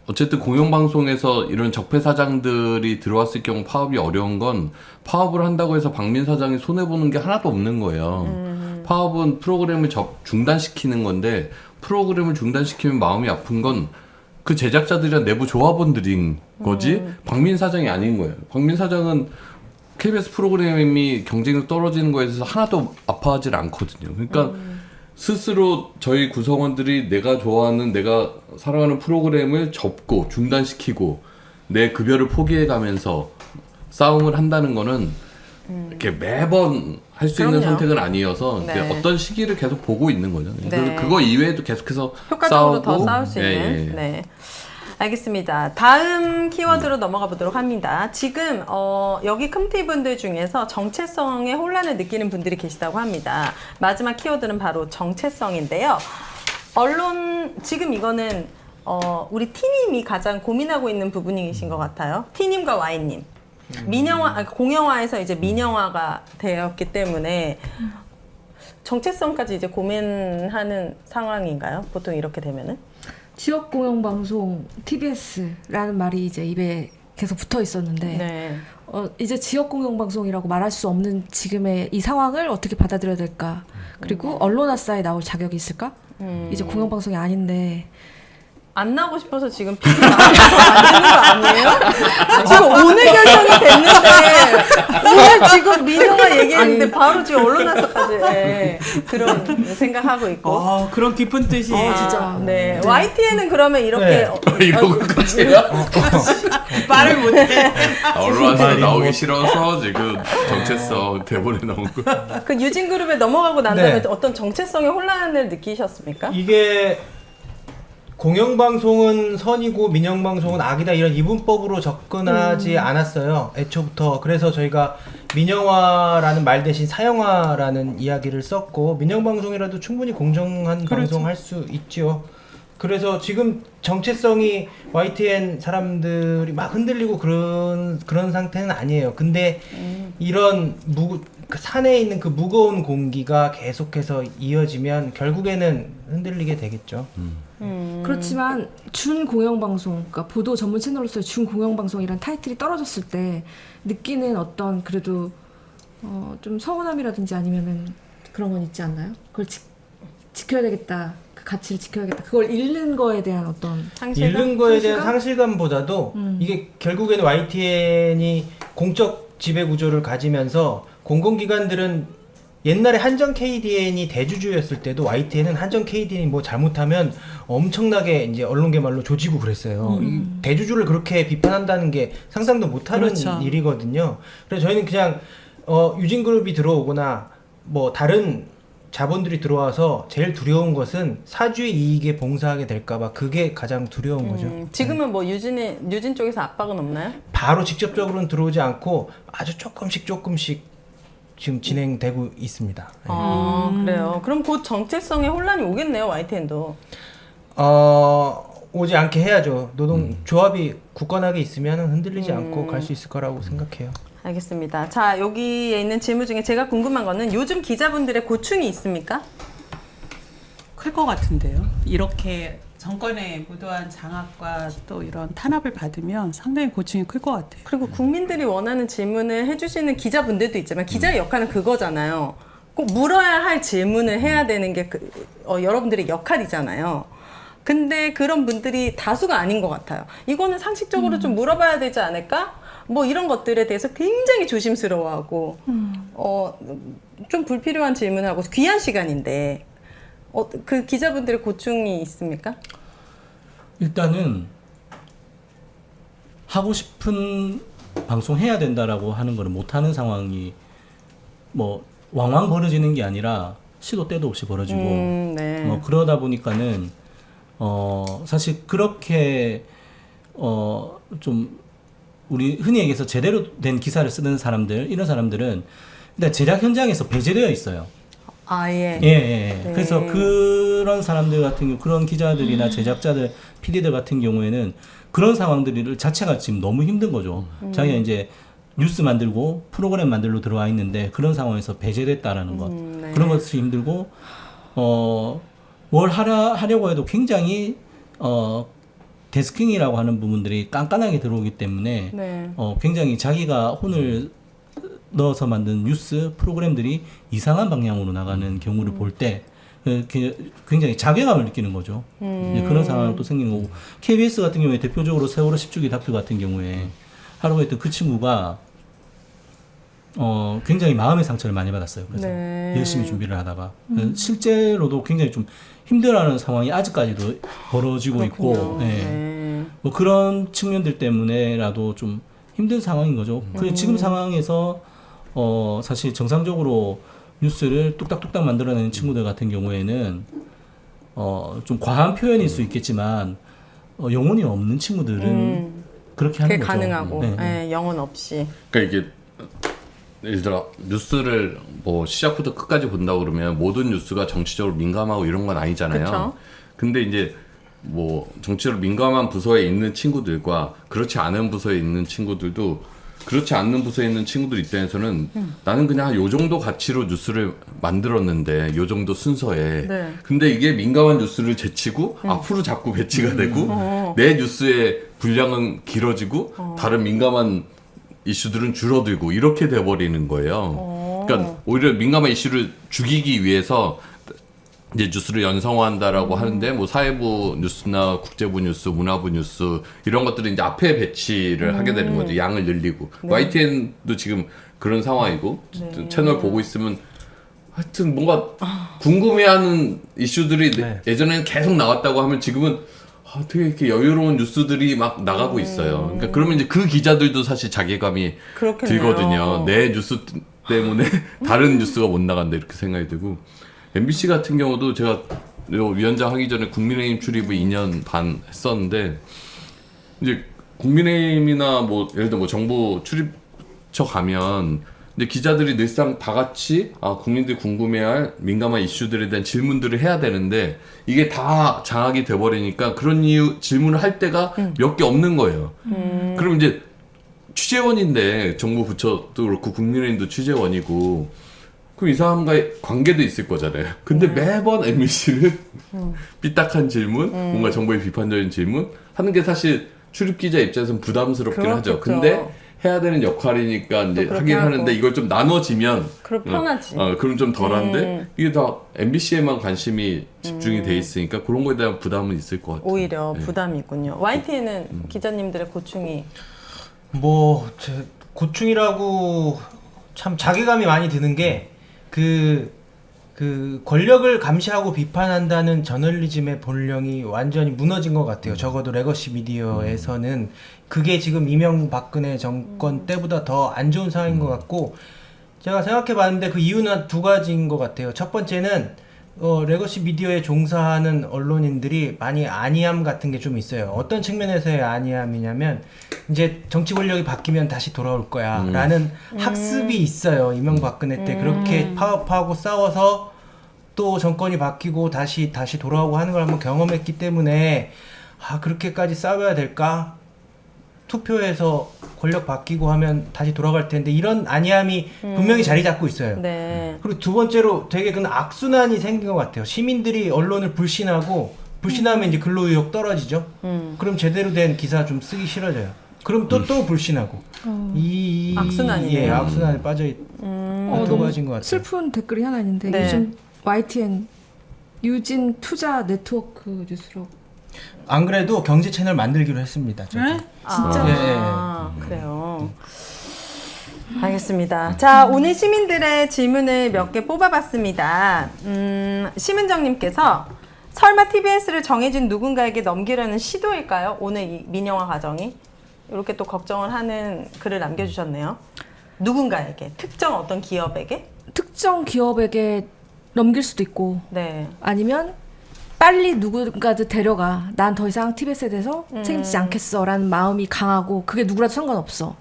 어쨌든 공영방송에서 이런 적폐 사장들이 들어왔을 경우 파업이 어려운 건 파업을 한다고 해서 박민 사장이 손해보는 게 하나도 없는 거예요. 파업은 프로그램을 중단시키는 건데 프로그램을 중단시키면 마음이 아픈 건 그 제작자들이랑 내부 조합원들인 거지 박민 사장이 아닌 거예요. 박민 사장은 KBS 프로그램이 경쟁력 떨어지는 거에 대해서 하나도 아파하지 않거든요. 그러니까 스스로 저희 구성원들이 내가 좋아하는 내가 사랑하는 프로그램을 접고 중단시키고 내 급여를 포기해가면서 싸움을 한다는 거는 이렇게 매번 할 수 있는 그럼요. 선택은 아니어서 네. 어떤 시기를 계속 보고 있는 거죠. 네. 그래서 그거 이외에도 계속해서 효과적으로 싸우고 더 싸울 수 있는. 예, 예. 네. 알겠습니다. 다음 키워드로 넘어가 보도록 합니다. 지금 여기 컴티 분들 중에서 정체성에 혼란을 느끼는 분들이 계시다고 합니다. 마지막 키워드는 바로 정체성인데요. 언론 지금 이거는 우리 T님이 가장 고민하고 있는 부분이신 것 같아요. T님과 Y님. 공영화에서 이제 민영화가 되었기 때문에 정체성까지 이제 고민하는 상황인가요? 보통 이렇게 되면은? 지역 공영방송 TBS라는 말이 이제 입에 계속 붙어 있었는데 네. 이제 지역 공영방송이라고 말할 수 없는 지금의 이 상황을 어떻게 받아들여야 될까? 그리고 언론화사에 나올 자격이 있을까? 이제 공영방송이 아닌데 안 나오고 싶어서 지금 PD 만드는 거 아니에요? 지금 오늘 결정이 됐는데 오늘 지금 민영화 얘기했는데 바로 지금 언론화사까지 그런 생각하고 있고. 그런 깊은 뜻이. 진짜. 네. YTN은 그러면 이렇게 네. 이러고 끝이에요? 말을 못해. 언론에서 나오기 싫어서 지금 정체성 대본에 나온 거. 그 유진그룹에 넘어가고 난 다음에 네. 어떤 정체성의 혼란을 느끼셨습니까? 이게 공영방송은 선이고 민영방송은 악이다 이런 이분법으로 접근하지 않았어요. 애초부터. 그래서 저희가 민영화라는 말 대신 사형화라는 이야기를 썼고 민영방송이라도 충분히 공정한 방송할 수 있죠. 그래서 지금 정체성이 YTN 사람들이 막 흔들리고 그런 상태는 아니에요. 근데 이런 그 산에 있는 그 무거운 공기가 계속해서 이어지면 결국에는 흔들리게 되겠죠. 그렇지만 준 공영방송, 그러니까 보도 전문 채널로서의 준 공영방송이란 타이틀이 떨어졌을 때 느끼는 어떤 그래도 좀 서운함이라든지 아니면은 그런 건 있지 않나요? 그걸 지켜야 되겠다, 그 가치를 지켜야겠다, 그걸 잃는 거에 대한 어떤 잃는 거에 대한 상실감보다도 이게 결국에는 YTN이 공적 지배 구조를 가지면서 공공기관들은 옛날에 한정 KDN이 대주주였을 때도 YTN은 한정 KDN이 뭐 잘못하면 엄청나게 이제 언론계 말로 조지고 그랬어요. 이 대주주를 그렇게 비판한다는 게 상상도 못하는 그렇죠. 일이거든요. 그래서 저희는 그냥 유진그룹이 들어오거나 뭐 다른 자본들이 들어와서 제일 두려운 것은 사주의 이익에 봉사하게 될까봐 그게 가장 두려운 거죠. 지금은 뭐 유진 쪽에서 압박은 없나요? 바로 직접적으로는 들어오지 않고 아주 조금씩 지금 진행되고 있습니다. 그래요. 그럼 곧 정체성에 혼란이 오겠네요, YTN도. 오지 않게 해야죠. 노동조합이 굳건하게 있으면 흔들리지 않고 갈 수 있을 거라고 생각해요. 알겠습니다. 자, 여기에 있는 질문 중에 제가 궁금한 거는 요즘 기자분들의 고충이 있습니까? 클 것 같은데요. 이렇게 정권의 무도한 장악과 또 이런 탄압을 받으면 상당히 고충이 클 것 같아요. 그리고 국민들이 원하는 질문을 해주시는 기자분들도 있지만 기자의 역할은 그거잖아요. 꼭 물어야 할 질문을 해야 되는 게 여러분들의 역할이잖아요. 근데 그런 분들이 다수가 아닌 것 같아요. 이거는 상식적으로 좀 물어봐야 되지 않을까? 뭐 이런 것들에 대해서 굉장히 조심스러워하고 좀 불필요한 질문을 하고 귀한 시간인데 그 기자분들의 고충이 있습니까? 일단은 하고 싶은 방송 해야 된다라고 하는 거를 못 하는 상황이 뭐 왕왕 벌어지는 게 아니라 시도 때도 없이 벌어지고 네. 그러다 보니까는 사실 그렇게 좀 우리 흔히 얘기해서 제대로 된 기사를 쓰는 사람들, 이런 사람들은 일단 제작 현장에서 배제되어 있어요. 아, 예. 예. 네. 그래서 그런 사람들 같은 경우, 그런 기자들이나 제작자들, PD들 같은 경우에는 그런 상황들 자체가 지금 너무 힘든 거죠. 자기가 이제 뉴스 만들고 프로그램 만들러 들어와 있는데 그런 상황에서 배제됐다라는 것. 네. 그런 것이 힘들고, 뭘 하려고 해도 굉장히, 데스킹이라고 하는 부분들이 깐깐하게 들어오기 때문에 네. 굉장히 자기가 혼을 넣어서 만든 뉴스 프로그램들이 이상한 방향으로 나가는 경우를 볼 때 굉장히 자괴감을 느끼는 거죠. 이제 그런 상황이 또 생기는 거고, KBS 같은 경우에 대표적으로 세월호 10주기 다큐 같은 경우에 하려고 했던 그 친구가 굉장히 마음의 상처를 많이 받았어요. 그래서 네. 열심히 준비를 하다가 실제로도 굉장히 좀 힘들어하는 상황이 아직까지도 벌어지고 있고, 네. 뭐 그런 측면들 때문에라도 좀 힘든 상황인 거죠. 그 지금 상황에서 사실 정상적으로 뉴스를 뚝딱뚝딱 만들어내는 친구들 같은 경우에는 좀 과한 표현일 수 있겠지만 영혼이 없는 친구들은 그렇게 하는 그게 거죠. 가능하고 네. 네, 영혼 없이. 그러니까 이게 예를 들어 뉴스를 뭐 시작부터 끝까지 본다 그러면 모든 뉴스가 정치적으로 민감하고 이런 건 아니잖아요. 그쵸? 근데 이제 뭐 정치적으로 민감한 부서에 있는 친구들과 그렇지 않은 부서에 있는 친구들도, 그렇지 않는 부서에 있는 친구들 입장에서는 나는 그냥 요 정도 가치로 뉴스를 만들었는데 요 정도 순서에 네. 근데 이게 민감한 뉴스를 제치고 앞으로 자꾸 배치가 되고 내 뉴스의 분량은 길어지고 다른 민감한 이슈들은 줄어들고 이렇게 돼버리는 거예요. 그러니까 오히려 민감한 이슈를 죽이기 위해서 이제 뉴스를 연성화한다라고 하는데 뭐 사회부 뉴스나 국제부 뉴스, 문화부 뉴스 이런 것들은 이제 앞에 배치를 하게 되는 거죠. 양을 늘리고. 네. YTN도 지금 그런 상황이고 네. 채널 보고 있으면 하여튼 뭔가 궁금해하는 이슈들이 네. 예전에는 계속 나왔다고 하면 지금은 되게 이렇게 여유로운 뉴스들이 막 나가고 있어요. 그러니까 그러면 이제 그 기자들도 사실 자괴감이 그렇겠네요. 들거든요. 내 뉴스 때문에 다른 뉴스가 못 나간다 이렇게 생각이 들고, MBC 같은 경우도 제가 위원장 하기 전에 국민의힘 출입을 2년 반 했었는데 이제 국민의힘이나 뭐 예를 들어 뭐 정부 출입처 가면 근데 기자들이 늘상 다 같이 국민들이 궁금해할 민감한 이슈들에 대한 질문들을 해야 되는데 이게 다 장악이 돼버리니까 그런 질문을 할 때가 몇 개 없는 거예요. 그럼 이제 취재원인데 정부 부처도 그렇고 국민의힘도 취재원이고 그럼 이 사람과의 관계도 있을 거잖아요. 근데 매번 MBC는 삐딱한 질문, 뭔가 정부의 비판적인 질문 하는 게 사실 출입 기자 입장에서는 부담스럽긴 하죠. 그렇겠죠. 근데 해야 되는 역할이니까 이제 그렇게 하긴 하고. 하는데 이걸 좀 나눠지면 그럼 편하지. 그럼 좀 덜한데 이게 다 MBC에만 관심이 집중이 돼 있으니까 그런 거에 대한 부담은 있을 것 같아요. 오히려 네. 부담이 있군요. YTN은 기자님들의 고충이 뭐 제 고충이라고 참 자괴감이 많이 드는 게 그 권력을 감시하고 비판한다는 저널리즘의 본령이 완전히 무너진 것 같아요. 적어도 레거시 미디어에서는 그게 지금 이명박근혜 정권 때보다 더 안 좋은 상황인 것 같고 제가 생각해봤는데 그 이유는 두 가지인 것 같아요. 첫 번째는 레거시 미디어에 종사하는 언론인들이 많이 안이함 같은 게 좀 있어요. 어떤 측면에서의 안이함이냐면 이제 정치 권력이 바뀌면 다시 돌아올 거야 라는 학습이 있어요. 이명박근혜 때 그렇게 파업하고 싸워서 또 정권이 바뀌고 다시 돌아오고 하는 걸 한번 경험했기 때문에 그렇게까지 싸워야 될까? 투표에서 권력 바뀌고 하면 다시 돌아갈 텐데 이런 안이함이 분명히 자리 잡고 있어요. 네. 그리고 두 번째로 되게 그 악순환이 생긴 것 같아요. 시민들이 언론을 불신하면 이제 근로 의욕 떨어지죠. 그럼 제대로 된 기사 좀 쓰기 싫어져요. 그럼 또 불신하고 이 악순환이네요. 예, 악순환에 빠져 있. 두 너무 가지인 것 같아요. 슬픈 댓글이 하나 있는데 네. 요즘 YTN 유진 투자 네트워크 뉴스로 안 그래도 경제 채널 만들기로 했습니다. 저도. 네? 진짜? 그래요. 알겠습니다. 자, 오늘 시민들의 질문을 몇 개 뽑아봤습니다. 심은정님께서 설마 TBS를 정해진 누군가에게 넘기려는 시도일까요? 오늘 이 민영화 과정이 이렇게 또 걱정을 하는 글을 남겨주셨네요. 누군가에게, 특정 어떤 기업에게? 특정 기업에게 넘길 수도 있고 네. 아니면 빨리 누군가를 데려가. 난 더 이상 TBS에 대해서 책임지지 않겠어라는 마음이 강하고 그게 누구라도 상관없어.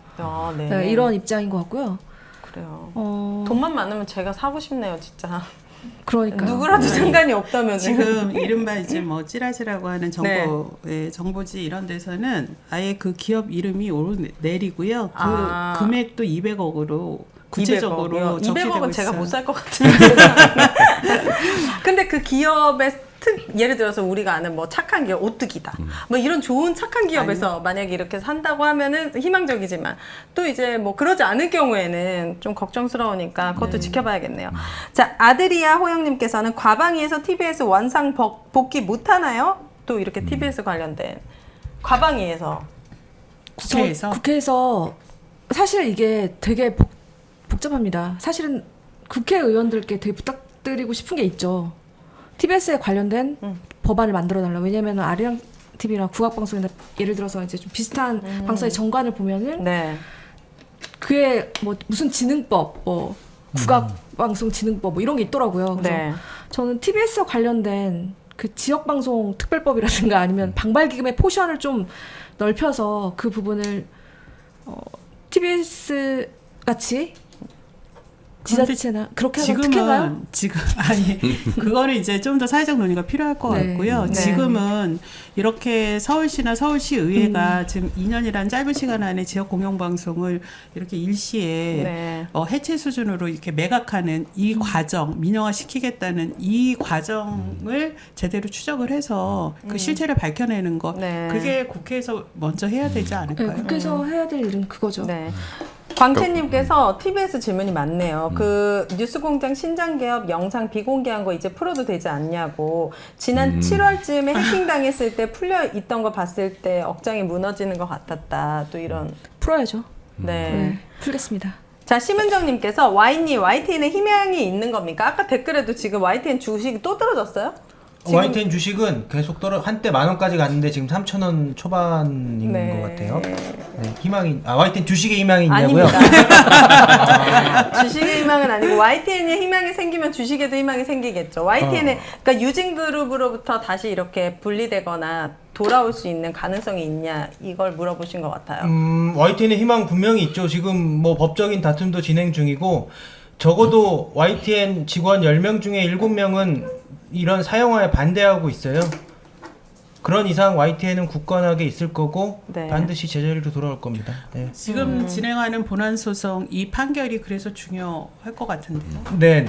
네. 네, 이런 입장인 것 같고요. 그래요. 어, 돈만 많으면 제가 사고 싶네요, 진짜. 그러니까 누구라도 상관이 없다면 지금 이른바 이제 뭐 찌라시라고 하는 정보지 이런 데서는 아예 그 기업 이름이 오르내리고요. 그 금액도 200억으로 구체적으로 200억은 제가 있어요. 못 살 것 같아요. 근데 그 기업의 예를 들어서 우리가 아는 뭐 착한 기업, 오뚜기다. 뭐 이런 좋은 착한 기업에서 만약에 이렇게 산다고 하면은 희망적이지만 또 이제 뭐 그러지 않을 경우에는 좀 걱정스러우니까 그것도 지켜봐야겠네요. 자, 아드리아 호영님께서는 과방위에서 TBS 원상 복귀 못하나요? 또 이렇게 TBS 관련된 과방위에서 국회에서 사실 이게 되게 복잡합니다. 사실은 국회의원들께 되게 부탁드리고 싶은 게 있죠. TBS에 관련된 법안을 만들어달라. 왜냐면 아리랑 TV랑 국악방송이나 예를 들어서 이제 좀 비슷한 방송의 정관을 보면은 네. 그게 뭐 무슨 진흥법, 뭐 국악방송진흥법 뭐 이런 게 있더라고요. 그래서 네. 저는 TBS와 관련된 그 지역방송 특별법이라든가 아니면 방발기금의 포션을 좀 넓혀서 그 부분을 TBS 같이 지자체나 그렇게 하면 특혜가요? 지금 아니 그거는 이제 좀 더 사회적 논의가 필요할 것 네. 같고요. 네. 지금은 이렇게 서울시나 서울시 의회가 지금 2년이라는 짧은 시간 안에 지역 공영방송을 이렇게 일시에 네. 해체 수준으로 이렇게 매각하는 이 과정, 민영화 시키겠다는 이 과정을 제대로 추적을 해서 그 실체를 밝혀내는 것, 네. 그게 국회에서 먼저 해야 되지 않을까요? 네, 국회에서 해야 될 일은 그거죠. 네. 광채님께서 TBS 질문이 많네요. 그 뉴스공장 신장개업 영상 비공개한 거 이제 풀어도 되지 않냐고. 지난 7월쯤에 해킹당했을 때 풀려 있던 거 봤을 때 억장이 무너지는 것 같았다. 또 이런. 풀어야죠. 네. 네, 풀겠습니다. 자, 심은정님께서 YTN에 희망이 있는 겁니까? 아까 댓글에도 지금 YTN 주식이 또 떨어졌어요? 지금- YTN 주식은 계속 한때 10,000원까지 갔는데 지금 3,000원 초반인 네. 것 같아요. 네, YTN 주식에 희망이 있냐고요? 아닙니다. 주식의 희망은 아니고 YTN에 희망이 생기면 주식에도 희망이 생기겠죠. YTN에 그러니까 유진그룹으로부터 다시 이렇게 분리되거나 돌아올 수 있는 가능성이 있냐 이걸 물어보신 것 같아요. YTN의 희망 분명히 있죠. 지금 뭐 법적인 다툼도 진행 중이고 적어도 YTN 직원 10명 중에 7명은 이런 사용화에 반대하고 있어요. 그런 이상 YTN은 굳건하게 있을 거고 네. 반드시 제자리로 돌아올 겁니다. 네. 지금 진행하는 본안 소송 이 판결이 그래서 중요할 것 같은데요. 네.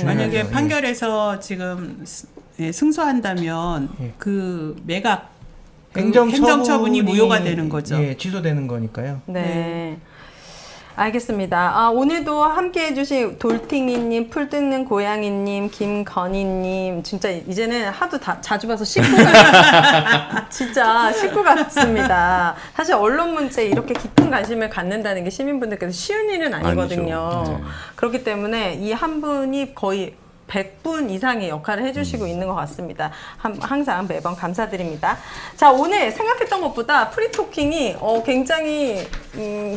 만약에 중요하죠. 판결에서 지금 승소한다면 예. 그 매각 그 행정처분이 행정처분이 무효가 되는 거죠. 예, 취소되는 거니까요. 네. 알겠습니다. 오늘도 함께 해주신 돌팅이님, 풀 뜯는 고양이님, 김건희님, 진짜 이제는 하도 자주 봐서 진짜 식구 같습니다. 사실 언론 문제에 이렇게 깊은 관심을 갖는다는 게 시민분들께서 쉬운 일은 아니거든요. 아니죠. 네. 그렇기 때문에 이 한 분이 거의 100분 이상의 역할을 해주시고 있는 것 같습니다. 항상 매번 감사드립니다. 자, 오늘 생각했던 것보다 프리토킹이 굉장히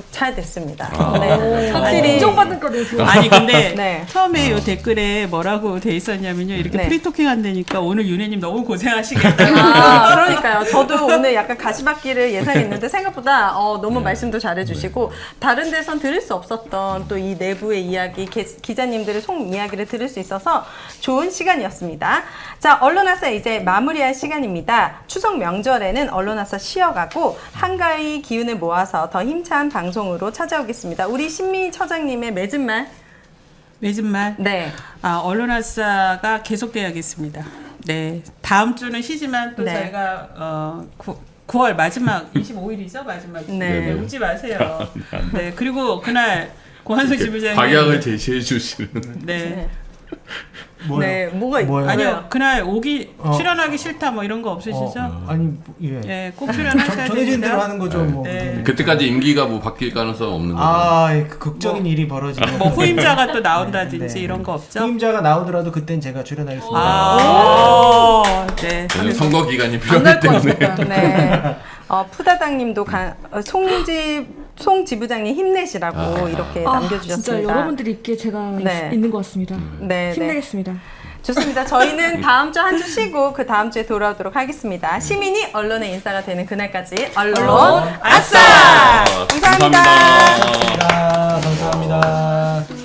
잘 됐습니다. 네, 확실히 인정받는 거 너무 좋아. 아니 근데 네. 처음에 요 댓글에 뭐라고 돼 있었냐면요. 이렇게 네. 프리토킹 한다니까 오늘 윤혜님 너무 고생하시겠다. 그러니까요. 저도 오늘 약간 가시밭길을 예상했는데 생각보다 너무 말씀도 잘해주시고 다른 데선 들을 수 없었던 또 이 내부의 이야기, 기자님들의 속 이야기를 들을 수 있어서 좋은 시간이었습니다. 자, 언론아싸 이제 마무리할 시간입니다. 추석 명절에는 언론아싸 쉬어가고 한가위 기운을 모아서 더 힘찬 방송으로 찾아오겠습니다. 우리 신미 처장님의 맺은 말. 맺은 말. 네. 언론아싸가 계속돼야겠습니다. 네. 다음 주는 쉬지만 또 네. 저희가 9월 마지막 25일이죠 마지막. 네. 웃지 마세요. 네. 그리고 그날 고한석 지부장님 각약을 제시해 주시는. 네. 뭐요? 네, 뭐가 뭐요? 아니요. 그날 출연하기 싫다 뭐 이런 거 없으시죠? 아니 예. 예, 꼭 출연하셔야 전해진 대로 됩니다. 하는 거죠. 뭐. 네. 그때까지 임기가 뭐 바뀔 가능성 없는 거죠. 그 극적인 일이 벌어지면 뭐 후임자가 또 나온다든지 네. 이런 거 없죠? 후임자가 나오더라도 그땐 제가 출연하겠습니다. 네. 왜냐면 선거 기간이 안 필요하기 날 것 때문에. 같다. 네. 푸다당님도 송 지부장님 힘내시라고 이렇게 남겨주셨습니다. 진짜 여러분들이 있기에 제가 네. 있는 것 같습니다. 네, 힘내겠습니다. 좋습니다. 저희는 다음 주 한 주 쉬고 그 다음 주에 돌아오도록 하겠습니다. 시민이 언론의 인싸가 되는 그날까지 언론 아싸! 감사합니다. 감사합니다.